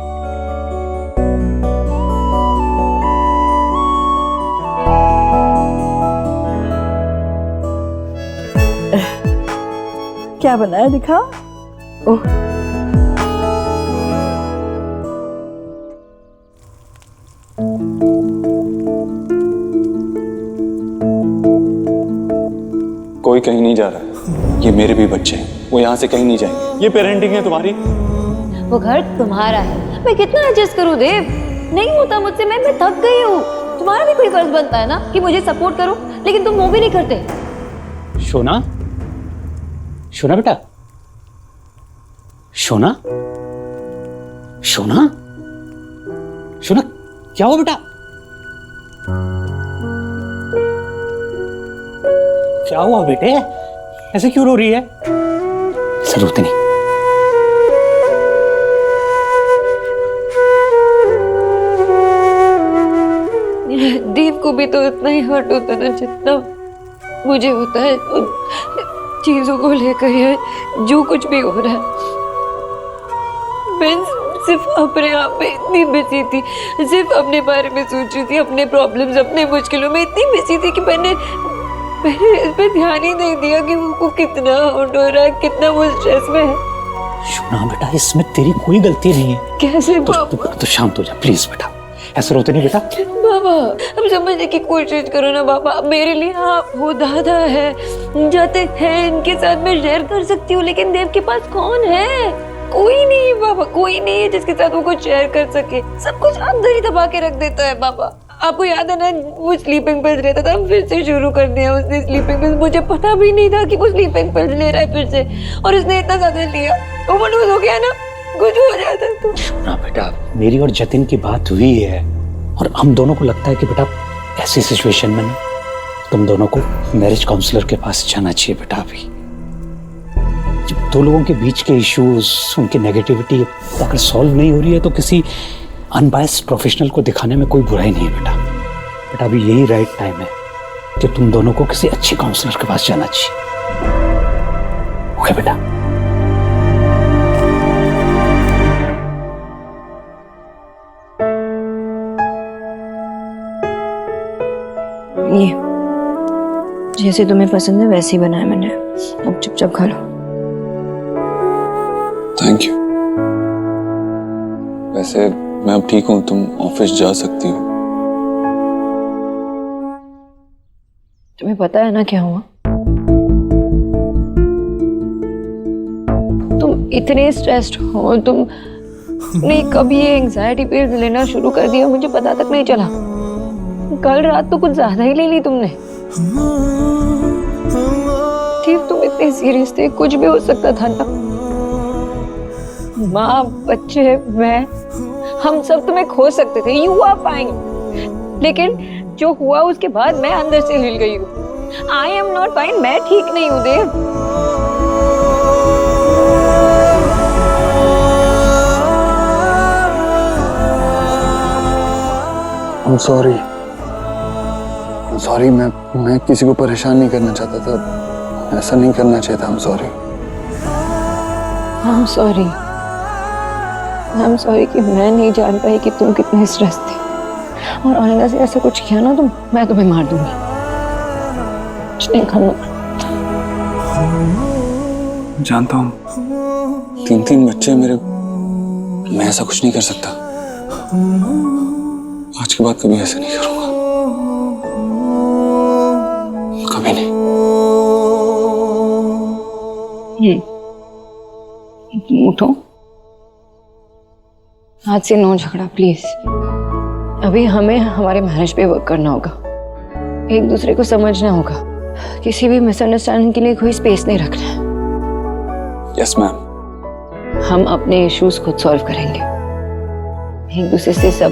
क्या बनाया दिखा। ओह कोई कहीं नहीं जा रहा, ये मेरे भी बच्चे हैं, वो यहाँ से कहीं नहीं जाएंगे। ये पेरेंटिंग है तुम्हारी। वो घर तुम्हारा है, मैं कितना एडजस्ट करूं देव, नहीं होता मुझसे, मैं थक गई हूँ। तुम्हारा भी कोई फर्ज बनता है ना कि मुझे सपोर्ट करो, लेकिन तुम वो भी नहीं करते। शोना, शोना बेटा, शोना, शोना, शोना, क्या हुआ बेटा? क्या हुआ बेटे, ऐसे क्यों रो रही है? जरूरत नहीं। देव को भी तो इतना ही हर्ट होता है ना जितना मुझे होता है उन चीजों को लेकर, या जो कुछ भी हो रहा है। मैं सिर्फ अपने आप में इतनी बिजी थी, सिर्फ अपने बारे में सोच रही थी, अपने प्रॉब्लम्स, अपने मुश्किलों में इतनी बिजी थी कि मैंने इस पे ध्यान ही नहीं दिया कि वो कितना हर्ट हो रहा है, कितना वो स्ट्रेस में है। शोना बेटा, इसमें तेरी कोई गलती नहीं है। कैसे तो शांत हो जा प्लीज बेटा। ऐसे रोते नहीं बेटा। बाबा अब समझने की कोशिश करो ना बाबा, मेरे लिए आप वो दादा है, जाते हैं इनके साथ मैं शेयर कर सकती हूँ, लेकिन देव के पास कौन है? कोई नहीं है बाबा, कोई नहीं है जिसके साथ वो कुछ शेयर कर सके। सब कुछ अंदर ही दबा के रख देता है बाबा। आपको याद है ना वो स्लीपिंग पिल्स लेता था, हम फिर से शुरू कर दिया उसने स्लीपिंग पिल्स। मुझे पता भी नहीं था कि वो स्लीपिंग पिल्स ले रहा है फिर से, और उसने इतना ज्यादा लिया ओवरडोज हो गया ना, कुछ हो जाता तो। ना बेटा, मेरी और जतिन की बात हुई है और हम दोनों को लगता है कि बेटा ऐसी सिचुएशन में ना तुम दोनों को मैरिज काउंसलर के पास जाना चाहिए बेटा। अभी जब दो लोगों के बीच के इश्यूज, उनकी नेगेटिविटी अगर सॉल्व नहीं हो रही है तो किसी अनबायस्ड प्रोफेशनल को दिखाने में कोई बुराई नहीं है बेटा। बेटा अभी यही राइट टाइम है कि तुम दोनों को किसी अच्छे काउंसलर के पास जाना चाहिए। ओके बेटा। ये जैसे तुम्हें पसंद है वैसे ही बनाया मैंने, अब चुपचाप खा लो। Thank you. वैसे मैं अब ठीक हूँ, तुम ऑफिस जा सकती हो। तुम्हें पता है ना क्या हुआ? तुम इतने स्ट्रेस्ड हो, तुमने कभी ये एंजाइटी पिल्स लेना शुरू कर दिया, मुझे पता तक नहीं चला। कल रात तो कुछ ज्यादा ही ले ली तुमने। ठीक, तुम इतने सीरियस थे, कुछ भी हो सकता था ना। माँ, बच्चे, मैं, हम सब तुम्हें खो सकते थे। यू आर फाइन, लेकिन जो हुआ उसके बाद मैं अंदर से हिल गई हूँ। आई एम नॉट फाइन, मैं ठीक नहीं हूँ देव। I'm sorry. सॉरी, मैं किसी को परेशान नहीं करना चाहता था, ऐसा नहीं करना चाहिए था। I'm sorry कि मैं नहीं जान पाई कि तुम कितने स्ट्रेस थे, और आइंदा से ऐसा कुछ किया ना तो मैं तुम्हें मार दूंगी। कुछ नहीं करना। जानता हूँ 3 बच्चे मेरे, मैं ऐसा कुछ नहीं कर सकता। आज के बाद कभी ऐसा नहीं करूंगा, कभी नहीं। उठो, आज से नो झगड़ा प्लीज। अभी हमें हमारे मैरिज पे वर्क करना होगा, एक दूसरे को समझना होगा, किसी भी मिसअंडरस्टैंडिंग के लिए कोई स्पेस नहीं रखना है। Yes ma'am. हम अपने इश्यूज खुद सॉल्व करेंगे, एक दूसरे से सब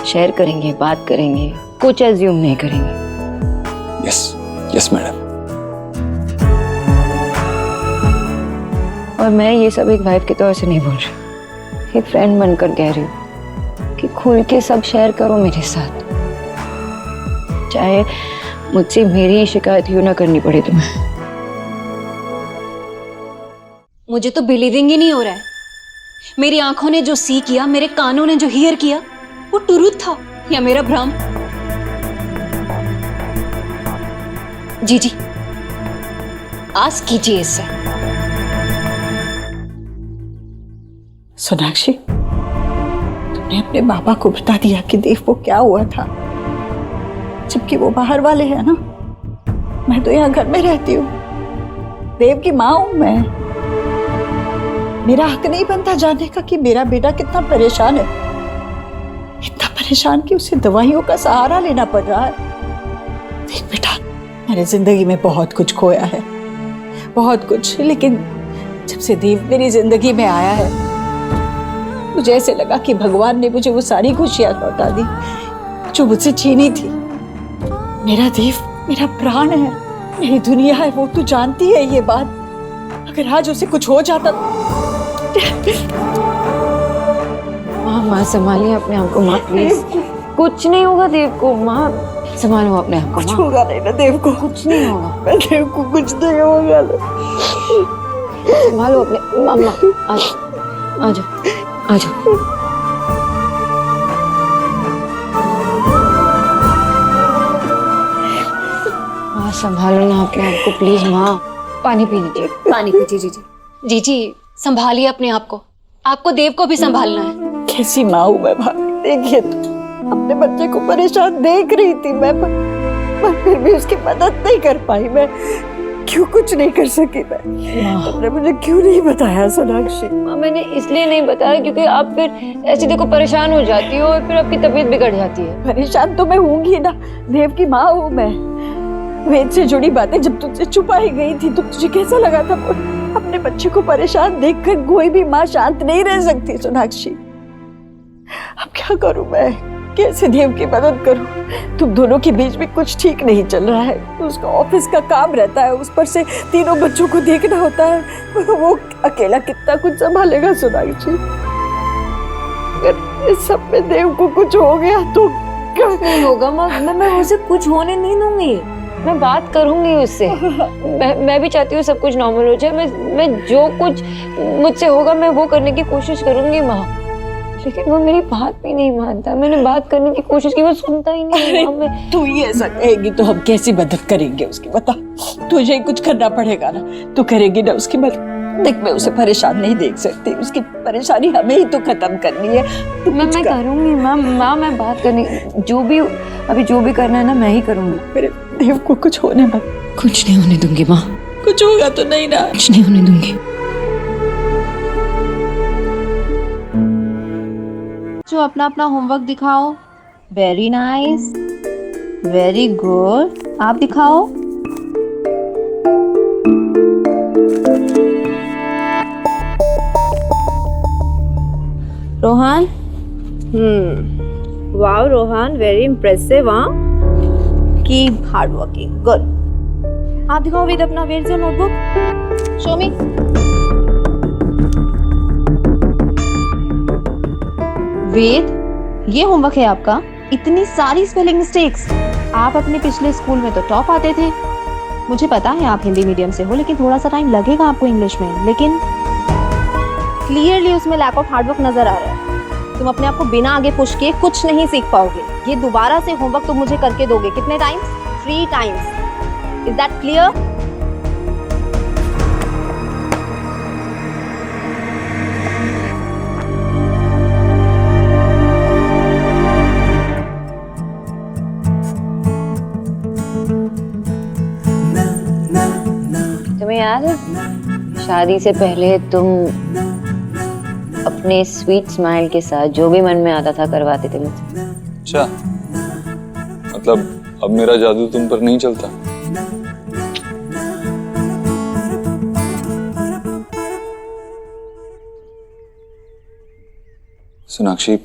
शेयर करेंगे, बात करेंगे, कुछ एज्यूम नहीं करेंगे। Yes madam. और मैं ये सब एक वाइफ के तौर से नहीं बोल रही, एक फ्रेंड बनकर कह रही हूँ कि खुल के सब शेयर करो मेरे साथ, चाहे मुझसे मेरी शिकायत यूं ना करनी पड़े तुम्हें। मुझे तो बिलीविंग ही नहीं हो रहा है। मेरी आंखों ने जो सी किया, मेरे कानों ने जो हियर किया, वो ट्रूथ था या मेरा भ्रम? जी आस्क कीजिए इससे। सोनाक्षी, तुमने अपने बाबा को बता दिया कि देव को क्या हुआ था, जबकि वो बाहर वाले हैं ना। मैं तो यहाँ घर में रहती हूँ, देव की माँ हूँ मैं। मेरा हक नहीं बनता जानने का कि मेरा बेटा कितना परेशान है, इतना परेशान कि उसे दवाइयों का सहारा लेना पड़ रहा है। देख बेटा, मैंने जिंदगी में बहुत कुछ खोया है, बहुत कुछ, लेकिन जब से देव मेरी जिंदगी में आया है, मुझे ऐसे लगा कि भगवान ने मुझे वो सारी खुशियां लौटा दी जो मुझसे छीनी थी। मेरा देव मेरा प्राण है, मेरी दुनिया है, वो तू जानती है ये बात। अगर आज उसे कुछ हो जाता। माँ संभालिए अपने आप को माँ, प्लीज। कुछ नहीं होगा देव को, माँ संभालो अपने आप को। कुछ होगा नहीं ना देव को, कुछ नहीं होगा। मैं देव को कुछ नहीं होगा। संभालो अपने। मम्मा आ जाओ। माँ संभालो ना अपने आप को प्लीज। माँ पानी पी लीजिए, पानी पीजिए। जी संभालिए अपने आप को, आपको देव को भी संभालना है। कैसी माँ हूँ मैं भाभी, देखिए अपने बच्चे को परेशान देख रही थी मैं, पर फिर भी उसकी मदद नहीं कर पाई मैं। क्यों कुछ नहीं कर सकी मैं? तुमने मुझे क्यों नहीं बताया सोनाक्षी? माँ मैंने इसलिए नहीं बताया क्योंकि आप फिर ऐसे देखो परेशान हो जाती हो और फिर आपकी तबीयत बिगड़ जाती है। परेशान तो मैं हूँगी ना, देव की माँ हूँ मैं। वेद से जुड़ी बातें जब तुझसे छुपाई गई थी तो तुझे कैसा लगा था? अपने बच्चे को परेशान देखकर कोई भी माँ शांत नहीं रह सकती सोनाक्षी। अब क्या करूँ मैं? कैसे देव की मदद करूं? तुम दोनों के बीच में कुछ ठीक नहीं चल रहा है। उसका ऑफिस का काम रहता है, उस पर से 3 बच्चों को देखना होता है। वो अकेला कितना कुछ संभालेगा सोनाक्षी? अगर इस सब में देव को कुछ हो गया तो क्या नहीं होगा माँ? मैं उसे कुछ होने नहीं दूंगी। मैं बात करूंगी उससे। मैं भी चाहती हूँ सब कुछ नॉर्मल हो जाए। मैं जो कुछ मुझसे होगा मैं वो करने की कोशिश करूंगी माँ, लेकिन वो मेरी बात भी नहीं मानता। मैंने बात करने की कोशिश की, वो सुनता ही नहीं। अरे तू ही ऐसा कहेगी तो हम कैसी मदद करेंगे उसकी? बता, तुझे कुछ करना पड़ेगा ना, तू करेगी ना उसकी मदद। देख मैं उसे परेशान नहीं देख सकती, उसकी परेशानी हमें ही तो खत्म करनी है। मैं करूंगी माँ, मैं बात करनी, जो भी करना है ना मैं ही करूंगी। मेरे देव को कुछ होने मत। कुछ नहीं होने दूंगी माँ, कुछ होगा तो नहीं ना? कुछ नहीं होने दूंगी। जो अपना अपना होमवर्क दिखाओ। Very nice, very good. आप दिखाओ। Rohan, wow Rohan, very impressive. हाँ, कीप हार्ड वर्किंग, गुड। आप दिखाओ वेद अपना, where is your notebook? Show me. Ved, ये होमवर्क है आपका। इतनी सारी स्पेलिंग मिस्टेक्स। आप अपने पिछले स्कूल में तो टॉप आते थे। मुझे पता है आप हिंदी मीडियम से हो, लेकिन थोड़ा सा टाइम लगेगा आपको इंग्लिश में। लेकिन क्लियरली उसमें लैक ऑफ हार्डवर्क नजर आ रहा है। तुम अपने आप को बिना आगे पुश किए कुछ नहीं सीख पाओगे। ये दोबारा से होमवर्क तुम मुझे करके दोगे। कितने times? 3 times. Is that clear? तुम्हें याद है शादी से पहले तुम अपने स्वीट स्माइल के साथ जो भी मन में आता था करवाते थे मुझसे? अच्छा, मतलब अब मेरा जादू तुम पर नहीं चलता? सोनाक्षी,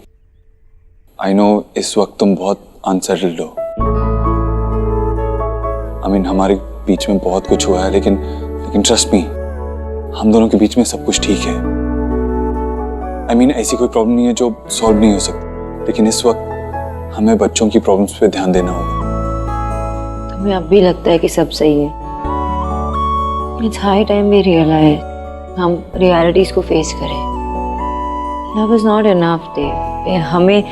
आई नो इस वक्त तुम बहुत अनसेटल्ड हो। हमारे बीच में बहुत कुछ हुआ है, लेकिन ट्रस्ट मी, हम दोनों के बीच में सब कुछ ठीक है। ऐसी कोई प्रॉब्लम नहीं है जो सॉल्व नहीं हो सकती, लेकिन इस वक्त हमें बच्चों की प्रॉब्लम्स पे ध्यान देना होगा। तुम्हें अब भी लगता है कि सब सही है? It's high time we realize, हम रियलिटीज को फेस करें। Love is not enough Dev. हमें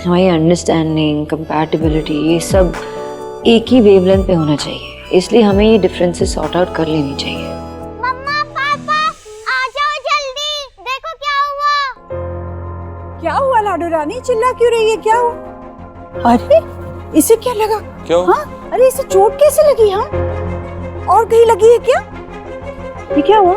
हमारी अंडरस्टैंडिंग, कंपैटिबिलिटी, ये सब एक ही वेवलेंथ पे होना चाहिए। इसलिए हमें ये डिफरेंसेस सॉर्ट आउट कर लेनी चाहिए। मम्मा, पापा, आ जाओ जल्दी। देखो क्या हुआ। क्या हुआ लाडो रानी? चिल्ला क्यों रही है? क्या हुआ? अरे इसे क्या लगा? क्या? हाँ, अरे इसे चोट कैसे लगी? हाँ, और कहीं लगी है क्या? ये क्या हुआ?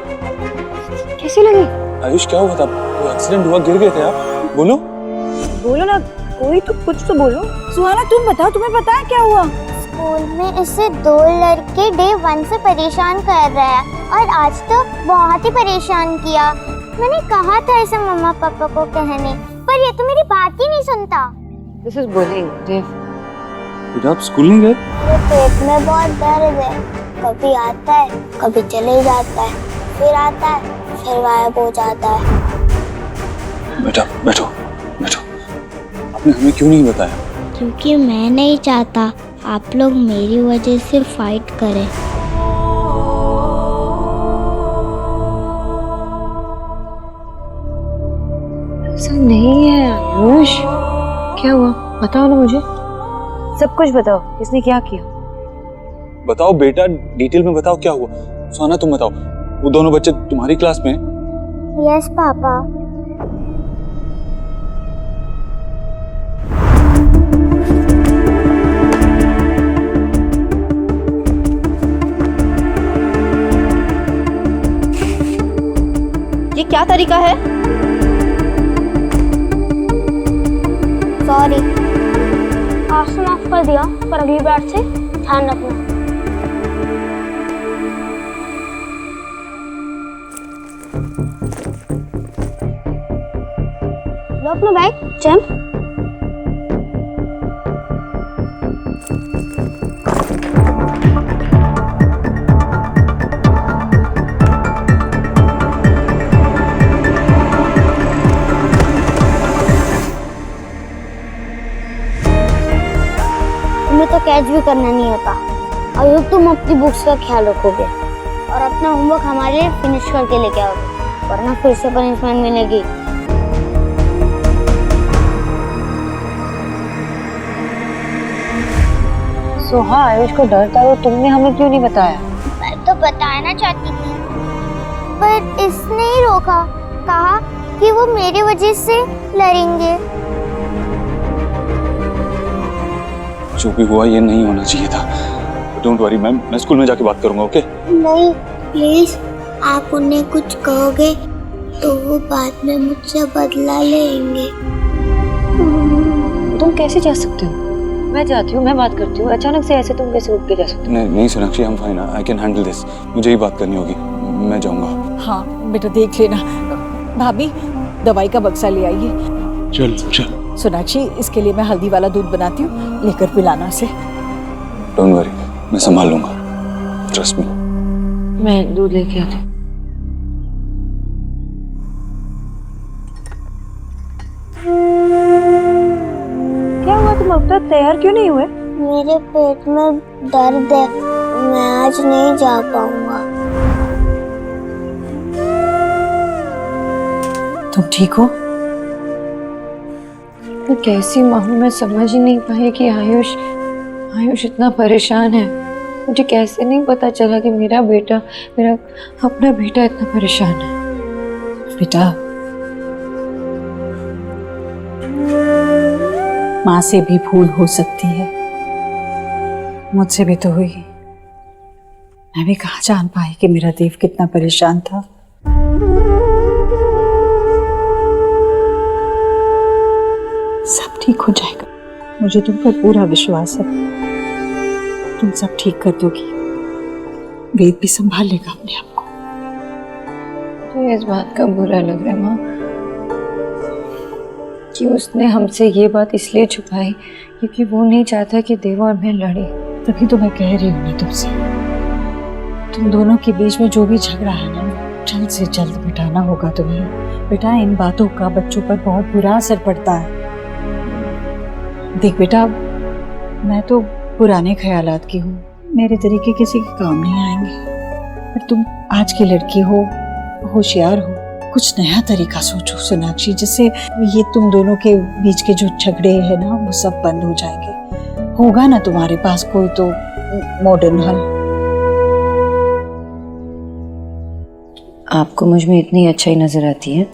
कैसे लगी? आयुष क्या हुआ था? कोई एक्सीडेंट हुआ? गिर गए थे आप? बोलो ना, कोई तो कुछ तो बोलो। सुहाना तुम बताओ, तुम्हें पता है क्या हुआ? स्कूल में इसे 2 लड़के डे 1 से परेशान कर रहे हैं और आज तो बहुत ही परेशान किया। मैंने कहा था इसे मम्मा पापा को कहने, पर ये तो मेरी बात ही नहीं सुनता। दिस इज बुलिंग देव। बेटा आप स्कूल नहीं गए? पेट में बहुत दर्द है, कभी आता है कभी चले जाता है, फिर आता है फिर गायब हो जाता है। बेटा बैठो बैठो, आपने हमें क्यों नहीं बताया? क्योंकि मैं नहीं चाहता आप लोग मेरी वजह से फाइट करें। ऐसा नहीं है आयुष। क्या हुआ बताओ ना मुझे, सब कुछ बताओ। किसने क्या किया? बताओ बेटा, डिटेल में बताओ क्या हुआ। सोना तुम बताओ, वो दोनों बच्चे तुम्हारी क्लास में? Yes papa. क्या तरीका है? सॉरी, आज तो माफ कर दिया, पर अगली बार से ध्यान रखना। लो अपना बैग, जंप। तो कैच भी करना नहीं आता। और तुम अपनी बुक्स का ख्याल रखोगे और अपना होमवर्क हमारे लिए फिनिश करके लेके आओगे, वरना फिर से पनिशमेंट मिलेगी। सोहा, आयुष को डर था तो तुमने हमें क्यों नहीं बताया? मैं तो बताना चाहती थी, पर इसने ही रोका, कहा कि वो मेरी वजह से लड़ेंगे। जो भी हुआ ये नहीं होना चाहिए था। डोंट वरी मैम, मैं स्कूल में जाके बात करूंगा, ओके? नहीं प्लीज, आप उन्हें कुछ कहोगे तो वो बाद में मुझसे बदला लेंगे। तुम कैसे जा सकते हो? मैं जाती हूँ, मैं बात करती हूँ। अचानक से ऐसे तुम कैसे उठ के जा सकते हो? नहीं सोनाक्षी, हम fine, I can handle this. मुझे ही बात करनी होगी, मैं जाऊंगा। हाँ बेटा, देख लेना। भाभी, दवाई का बक्सा ले आइए। चल चल। सोनाक्षी, इसके लिए मैं हल्दी वाला दूध बनाती हूँ, लेकर पिलाना उसे। डोंट वरी, मैं संभाल लूंगा, ट्रस्ट मी। मैं दूध लेके आती हूँ। क्या हुआ, तुम अब तक तैयार क्यों नहीं हुए? मेरे पेट में दर्द है, मैं आज नहीं जा पाऊंगा। तुम ठीक हो? मैं कैसी माँ हूँ, मैं समझ ही नहीं पाई कि आयुष इतना परेशान है। मुझे कैसे नहीं पता चला कि मेरा अपना बेटा इतना परेशान है। बेटा, माँ से भी भूल हो सकती है, मुझसे भी तो हुई। मैं भी कहाँ जान पाई कि मेरा देव कितना परेशान था। सब ठीक हो जाएगा, मुझे तुम पर पूरा विश्वास है। तुम सब ठीक कर दोगी, वेद भी संभाल लेगा अपने आप को। मुझे इस बात का बुरा लग रहा है माँ कि उसने हमसे ये बात इसलिए छुपाई क्योंकि वो नहीं चाहता कि देव और मैं लड़े। तभी तो मैं कह रही हूँ ना तुमसे, तुम दोनों के बीच में जो भी झगड़ा है ना, जल्द से जल्द मिटाना होगा तुम्हें। बेटा, इन बातों का बच्चों पर बहुत बुरा असर पड़ता है। देख बेटा, मैं तो पुराने ख्यालात की हूँ, मेरे तरीके किसी के काम नहीं आएंगे, पर तुम आज की लड़की हो, होशियार हो, कुछ नया तरीका सोचो सोनाक्षी, जिससे ये तुम दोनों के बीच के जो झगड़े हैं ना, वो सब बंद हो जाएंगे। होगा ना तुम्हारे पास कोई तो मॉडर्न हल? आपको मुझ में इतनी अच्छाई नजर आती है?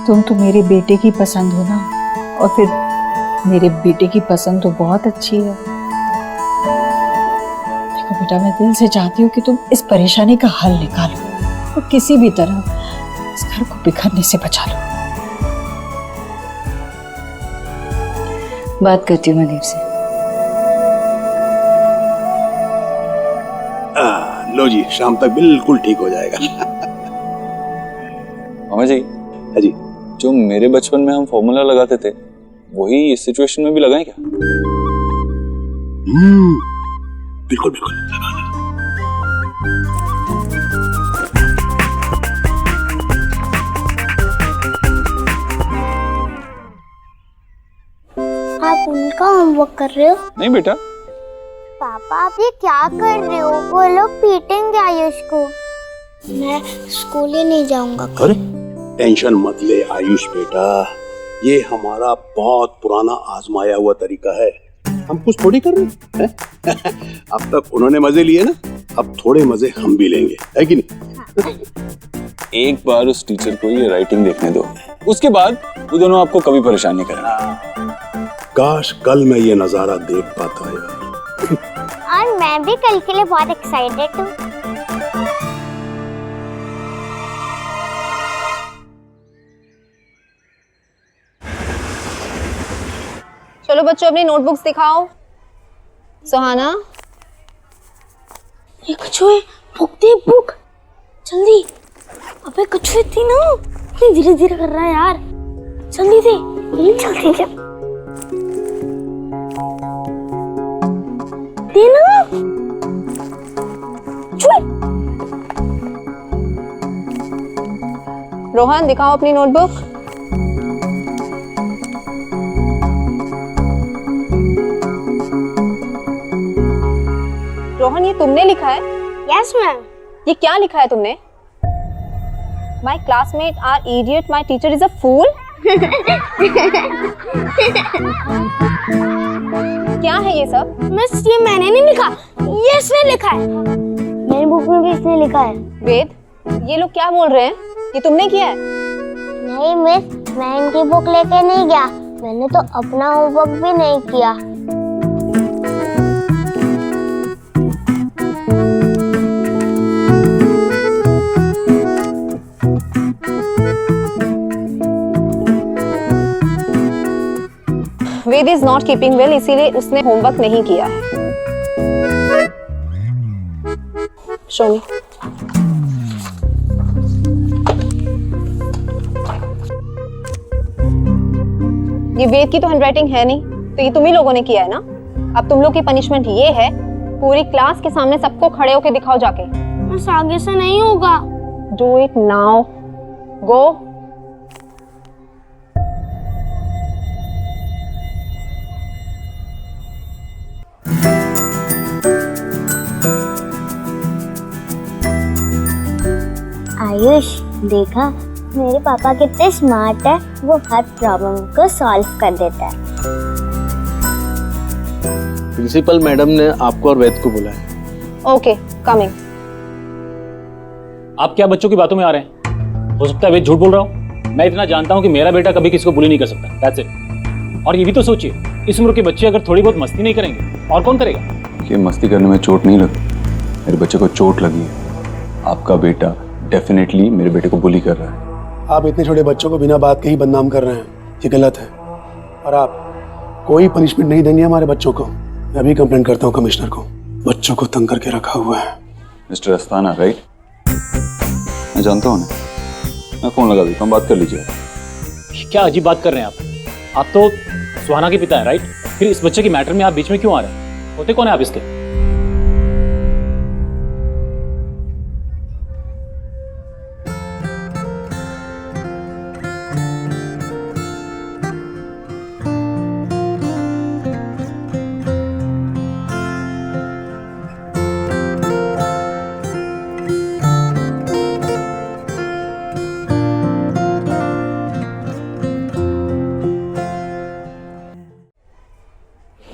तुम तो मेरे बेटे की पसंद हो ना, और फिर मेरे बेटे की पसंद तो बहुत अच्छी है। देखो बेटा, मैं दिल से चाहती हूँ कि तुम इस परेशानी का हल निकालो और किसी भी तरह इस घर को बिखरने से बचा लो। बात करती हूँ मैं देव से। लो जी, शाम तक बिल्कुल ठीक हो जाएगा। मामा जी, हाँ जी, जो मेरे बचपन में हम फॉर्मूला लगाते थे वही इस सिचुएशन में भी लगाएं क्या? बिल्कुल बिल्कुल लगाना। आप उनका होमवर्क कर रहे हो? नहीं बेटा। पापा, आप ये क्या कर रहे हो? वो लोग पीटेंगे आयुष को। मैं स्कूल ही नहीं जाऊंगा। अरे टेंशन मत ले आयुष बेटा, ये हमारा बहुत पुराना आजमाया हुआ तरीका है, हम कुछ थोड़ी कर रहे हैं। अब तक उन्होंने मजे लिए ना, अब थोड़े मजे हम भी लेंगे, है कि नहीं? एक बार उस टीचर को ये राइटिंग देखने दो, उसके बाद वो दोनों आपको कभी परेशान नहीं करेंगे। काश कल मैं ये नजारा देख पाता यार। और मैं भी कल के लिए बहुत एक्साइटेड हूँ। चलो बच्चों अपनी नोटबुक्स दिखाओ। सुहाना, ये कछुए, बुक दे बुक, जल्दी। अबे कछुए थी ना, इतनी धीरे धीरे कर रहा है यार, जल्दी दे, जल्दी दे, दे ना। कछुए, रोहन दिखाओ अपनी नोटबुक। रोहन, ये तुमने लिखा है? Yes ma'am. ये क्या लिखा है तुमने? My classmate are idiot, my teacher is a fool. क्या है ये सब? मिस, ये मैंने नहीं लिखा, ये इसने लिखा है। मेरी बुक में भी इसने लिखा है। वेद, ये लोग क्या बोल रहे हैं? ये तुमने किया है? नहीं मिस, मैं इनकी बुक लेके नहीं गया, मैंने तो अपना होमवर्क भी नहीं किया। वेद इज नॉट कीपिंग वेल, इसीलिए उसने होमवर्क नहीं किया है। शो मी। ये वेद की तो हैंडराइटिंग है नहीं, तो ये तुम ही लोगों ने किया है ना। अब तुम लोग की पनिशमेंट ये है, पूरी क्लास के सामने सबको खड़े होके दिखाओ जाके। बस आगे से नहीं होगा। डू इट नाउ, गो। आयुष, देखा मेरे पापा कितने स्मार्ट है, वो हर प्रॉब्लम को सॉल्व कर देता है। प्रिंसिपल मैडम ने आपको और वेद को बुलाया। Okay, coming. आप क्या बच्चों की बातों में आ रहे हैं? हो सकता है वेद झूठ बोल रहा हूँ। मैं इतना जानता हूँ कि मेरा बेटा कभी किसी को बुली नहीं कर सकता। That's it। और ये भी तो सोचिए, इस उम्र के बच्चे अगर थोड़ी बहुत मस्ती नहीं करेंगे और कौन करेगा? कि मस्ती करने में चोट नहीं लगी, मेरे बच्चे को चोट लगी है। आपका बेटा डेफिनेटली मेरे बेटे को बुली कर रहा है। आप इतने छोटे बच्चों को बिना बात के ही बदनाम कर रहे हैं, ये गलत है। और आप कोई पनिशमेंट नहीं देंगे हमारे बच्चों को। मैं अभी कंप्लेन करता हूँ कमिश्नर को, बच्चों को तंग करके रखा हुआ है। Mister Astana, right? मैं जानता हूँ ना, मैं फोन लगा देता हूँ, बात कर लीजिए। क्या अजीब बात कर रहे हैं आप? आप तो सुहाना के पिता हैं, राइट? फिर इस बच्चे के मैटर में आप बीच में क्यों आ रहे हैं? होते कौन है आप इसके?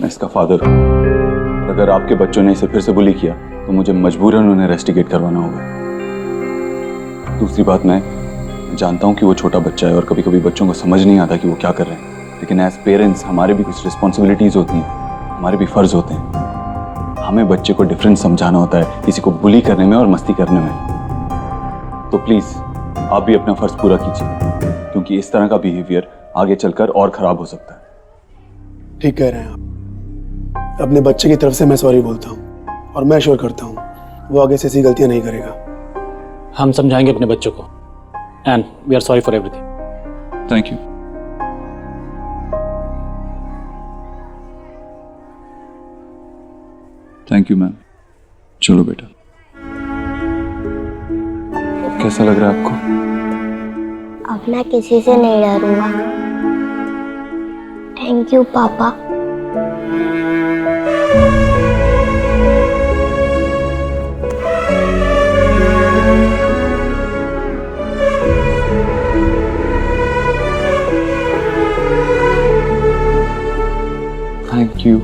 इसका फादर हूं, और अगर आपके बच्चों ने इसे फिर से बुली किया तो मुझे मजबूरन उन्हें रेस्टिकेट करवाना होगा। दूसरी बात, मैं जानता हूं कि वो छोटा बच्चा है और कभी कभी बच्चों को समझ नहीं आता कि वो क्या कर रहे हैं, लेकिन एज पेरेंट्स हमारे भी कुछ रिस्पॉन्सिबिलिटीज होती हैं, हमारे भी फर्ज होते हैं। हमें बच्चे को डिफरेंस समझाना होता है, किसी को बुली करने में और मस्ती करने में। तो प्लीज आप भी अपना फर्ज पूरा कीजिए, क्योंकि इस तरह का बिहेवियर आगे चलकर और खराब हो सकता है। ठीक कह रहे हैं आप। अपने बच्चे की तरफ से मैं सॉरी बोलता हूँ और मैं श्योर करता हूँ वो आगे से ऐसी गलतियां नहीं करेगा। हम समझाएंगे अपने बच्चों को, and we are sorry for everything. Thank you. Thank you ma'am. चलो बेटा, कैसा लग रहा है आपको? अब मैं किसी से नहीं डरूंगा। थैंक यू पापा। Thank you.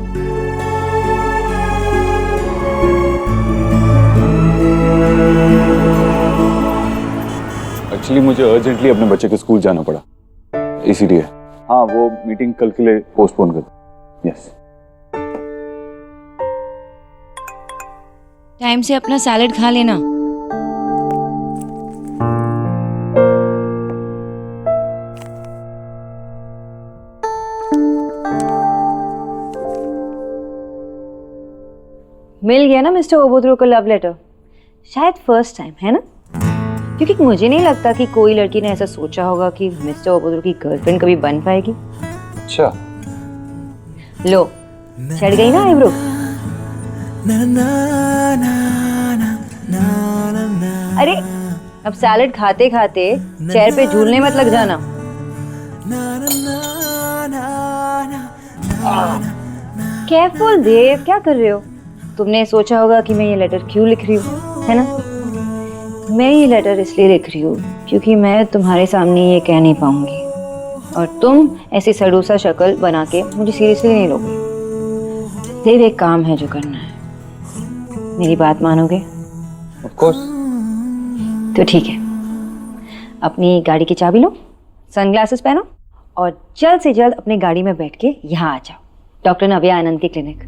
एक्चुअली मुझे अर्जेंटली अपने बच्चे के स्कूल जाना पड़ा, इसीलिए। हाँ, वो मीटिंग कल के लिए पोस्टपोन कर दो। यस। टाइम से अपना सैलेड खा लेना, मिल गया ना मिस्टर ओबोद्रो का लव लेटर? शायद फर्स्ट टाइम, है ना? क्योंकि मुझे नहीं लगता कि कोई लड़की ने ऐसा सोचा होगा कि मिस्टर ओबोद्रो की गर्लफ्रेंड कभी बन पाएगी। अच्छा, लो, चढ़ गई ना आईब्रो? अरे अब सैलेड खाते खाते चेयर पे झूलने मत लग जाना। केयरफुल देव, क्या कर रहे हो? तुमने सोचा होगा कि मैं ये लेटर क्यों लिख रही हूँ, है ना? मैं ये लेटर इसलिए लिख रही हूँ क्योंकि मैं तुम्हारे सामने ये कह नहीं पाऊंगी और तुम ऐसी सड़ूसा शक्ल बना के मुझे सीरियसली नहीं लोगे। देव, एक काम है जो करना है, मेरी बात मानोगे? Of course. तो ठीक है, अपनी गाड़ी की चाबी लो, सनग्लासेस पहनो और जल्द से जल्द अपनी गाड़ी में बैठ के यहाँ आ जाओ, डॉक्टर नव्या आनंद की क्लिनिक।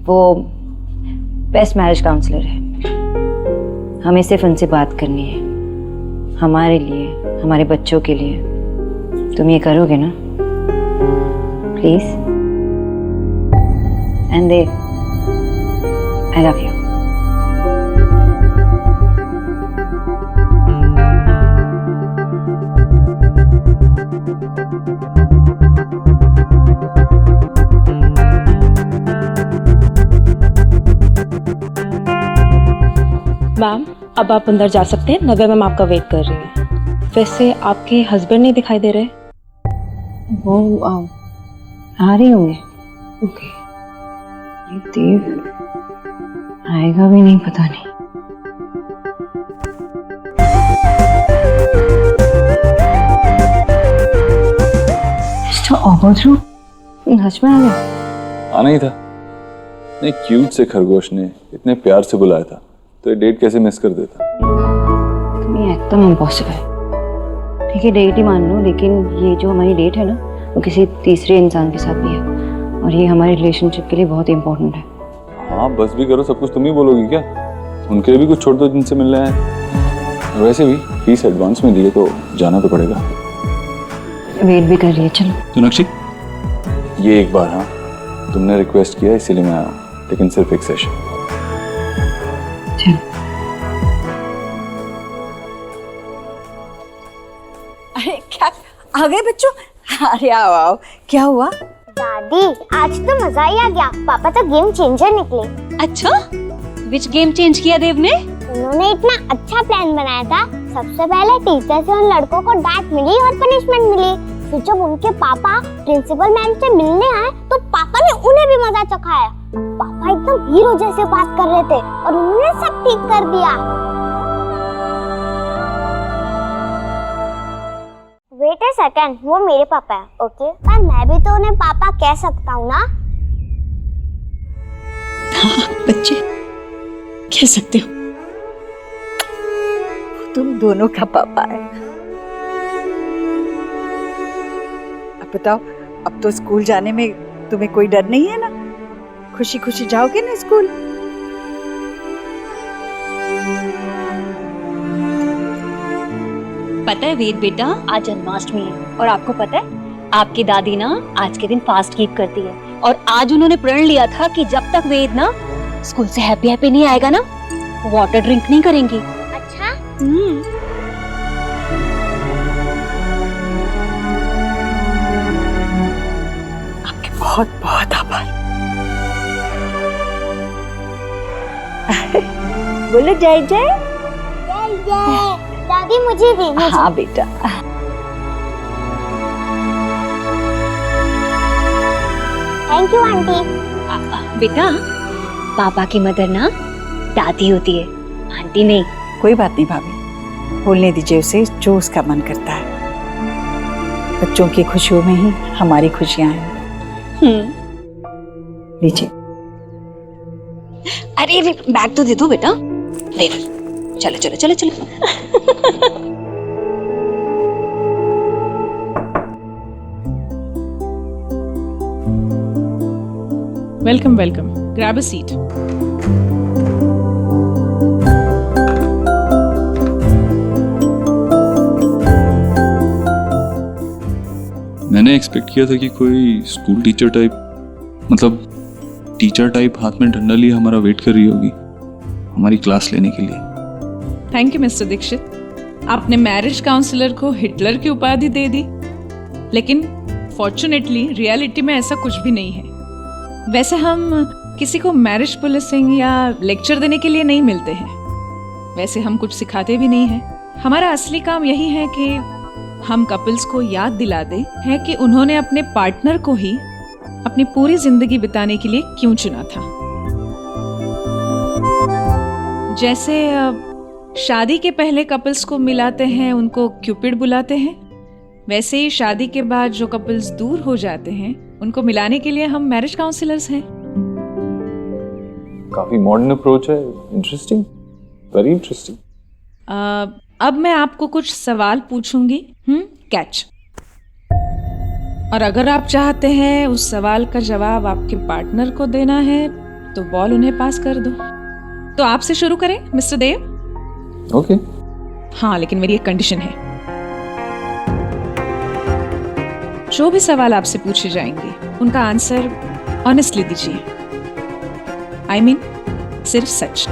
वो बेस्ट मैरिज काउंसलर है, हमें सिर्फ उनसे बात करनी है, हमारे लिए, हमारे बच्चों के लिए। तुम ये करोगे ना please? And Dev, I love you. Ma'am, अब आप अंदर जा सकते हैं, नव्या मैम आपका वेट कर रही है। वैसे आपके हस्बैंड नहीं दिखाई दे रहे? वो आ रही होंगे। ओके। ये देव आएगा भी नहीं, पता नहीं। मिस्टर ओबोद्रो, सच में आ गए? आना ही था। नहीं, क्यूट से खरगोश ने इतने प्यार से बुलाया था तो ये डेट कैसे मिस कर देता? ये एकदम इम्पॉसिबल। ठीक है, डेट ही मान लो, लेकिन ये जो हमारी डेट है ना, वो किसी तीसरे इंसान के साथ भी है और ये हमारे रिलेशनशिप के लिए बहुत इम्पोर्टेंट है। हाँ, बस भी करो, सब कुछ तुम ही बोलोगी क्या? उनके लिए भी कुछ छोड़ दो जिनसे मिलना है। वैसे भी फीस एडवांस में दिए तो जाना तो पड़ेगा। वेट भी कर रही है, चलो। तो नक्शी, ये एक बार, हाँ तुमने रिक्वेस्ट किया इसीलिए मैं आया, लेकिन सिर्फ एक सेशन। अरे क्या आ गए बच्चों? अरे आओ आओ, क्या हुआ? दादी, आज तो मजा ही आ गया। पापा तो गेम चेंजर निकले। अच्छा, विच गेम चेंज किया देव ने? उन्होंने इतना अच्छा प्लान बनाया था। सबसे पहले टीचर से उन लड़कों को डांट मिली और पनिशमेंट मिली। फिर जब उनके पापा प्रिंसिपल मैम से मिलने आए तो पापा ने उन्हें भी मजा चखाया। पापा एकदम हीरो जैसे बात कर रहे थे और उन्होंने सब ठीक कर दिया। वेट अ सेकंड, वो मेरे पापा है, ओके? पर मैं भी तो उन्हें पापा कह सकता हूँ ना? हाँ बच्चे, कह सकते हो। तुम दोनों का पापा है। अब बताओ, अब तो स्कूल जाने में तुम्हें कोई डर नहीं है ना? खुशी खुशी जाओगे ना स्कूल? पता है वेद बेटा, आज जन्माष्टमी है और आपको पता है आपकी दादी ना आज के दिन फास्ट कीप करती है और आज उन्होंने प्रण लिया था कि जब तक वेद ना स्कूल से हैप्पी हैप्पी नहीं आएगा ना, वाटर ड्रिंक नहीं करेंगी। अच्छा? आपके बहुत बहुत आभार। बोलो जय जय। जय जय। दादी मुझे भी, मुझे। हाँ बेटा। Thank you aunty. बेटा, पापा की मदर ना दादी होती है, आंटी नहीं। कोई बात नहीं भाभी, बोलने दीजिए उसे जो उसका मन करता है। बच्चों की खुशियों में ही हमारी खुशियां हैं। लीजिए। अरे बैग तो दे दो बेटा। दे दो। चलो चलो चलो चलो। Welcome welcome, grab a seat. मैंने एक्सपेक्ट किया था कि कोई स्कूल टीचर टाइप, मतलब टीचर टाइप हाथ में डंडा लिए हमारा वेट कर रही होगी हमारी क्लास लेने के लिए। थैंक यू मिस्टर दीक्षित, आपने मैरिज काउंसलर को हिटलर की उपाधि दे दी, लेकिन फॉर्चुनेटली रियलिटी में ऐसा कुछ भी नहीं है। वैसे हम किसी को मैरिज पुलिसिंग या लेक्चर देने के लिए नहीं मिलते हैं, वैसे हम कुछ सिखाते भी नहीं हैं। हमारा असली काम यही है कि हम कपल्स को याद दिला दें है कि उन्होंने अपने पार्टनर को ही अपनी पूरी जिंदगी बिताने के लिए क्यों चुना था। जैसे शादी के पहले कपल्स को मिलाते हैं, उनको क्यूपिड बुलाते हैं, वैसे ही शादी के बाद जो कपल्स दूर हो जाते हैं उनको मिलाने के लिए हम मैरिज काउंसलर्स हैं। काफी मॉडर्न अप्रोच है, इंटरेस्टिंग, वेरी इंटरेस्टिंग। अब मैं आपको कुछ सवाल पूछूंगी, कैच। और अगर आप चाहते हैं उस सवाल का जवाब आपके पार्टनर को देना है तो बॉल उन्हें पास कर दो। तो आपसे शुरू करें मिस्टर देव? ओके। हाँ, लेकिन मेरी एक कंडीशन है, जो भी सवाल आपसे पूछे जाएंगे उनका आंसर ऑनेस्टली दीजिए। I mean, सिर्फ सच।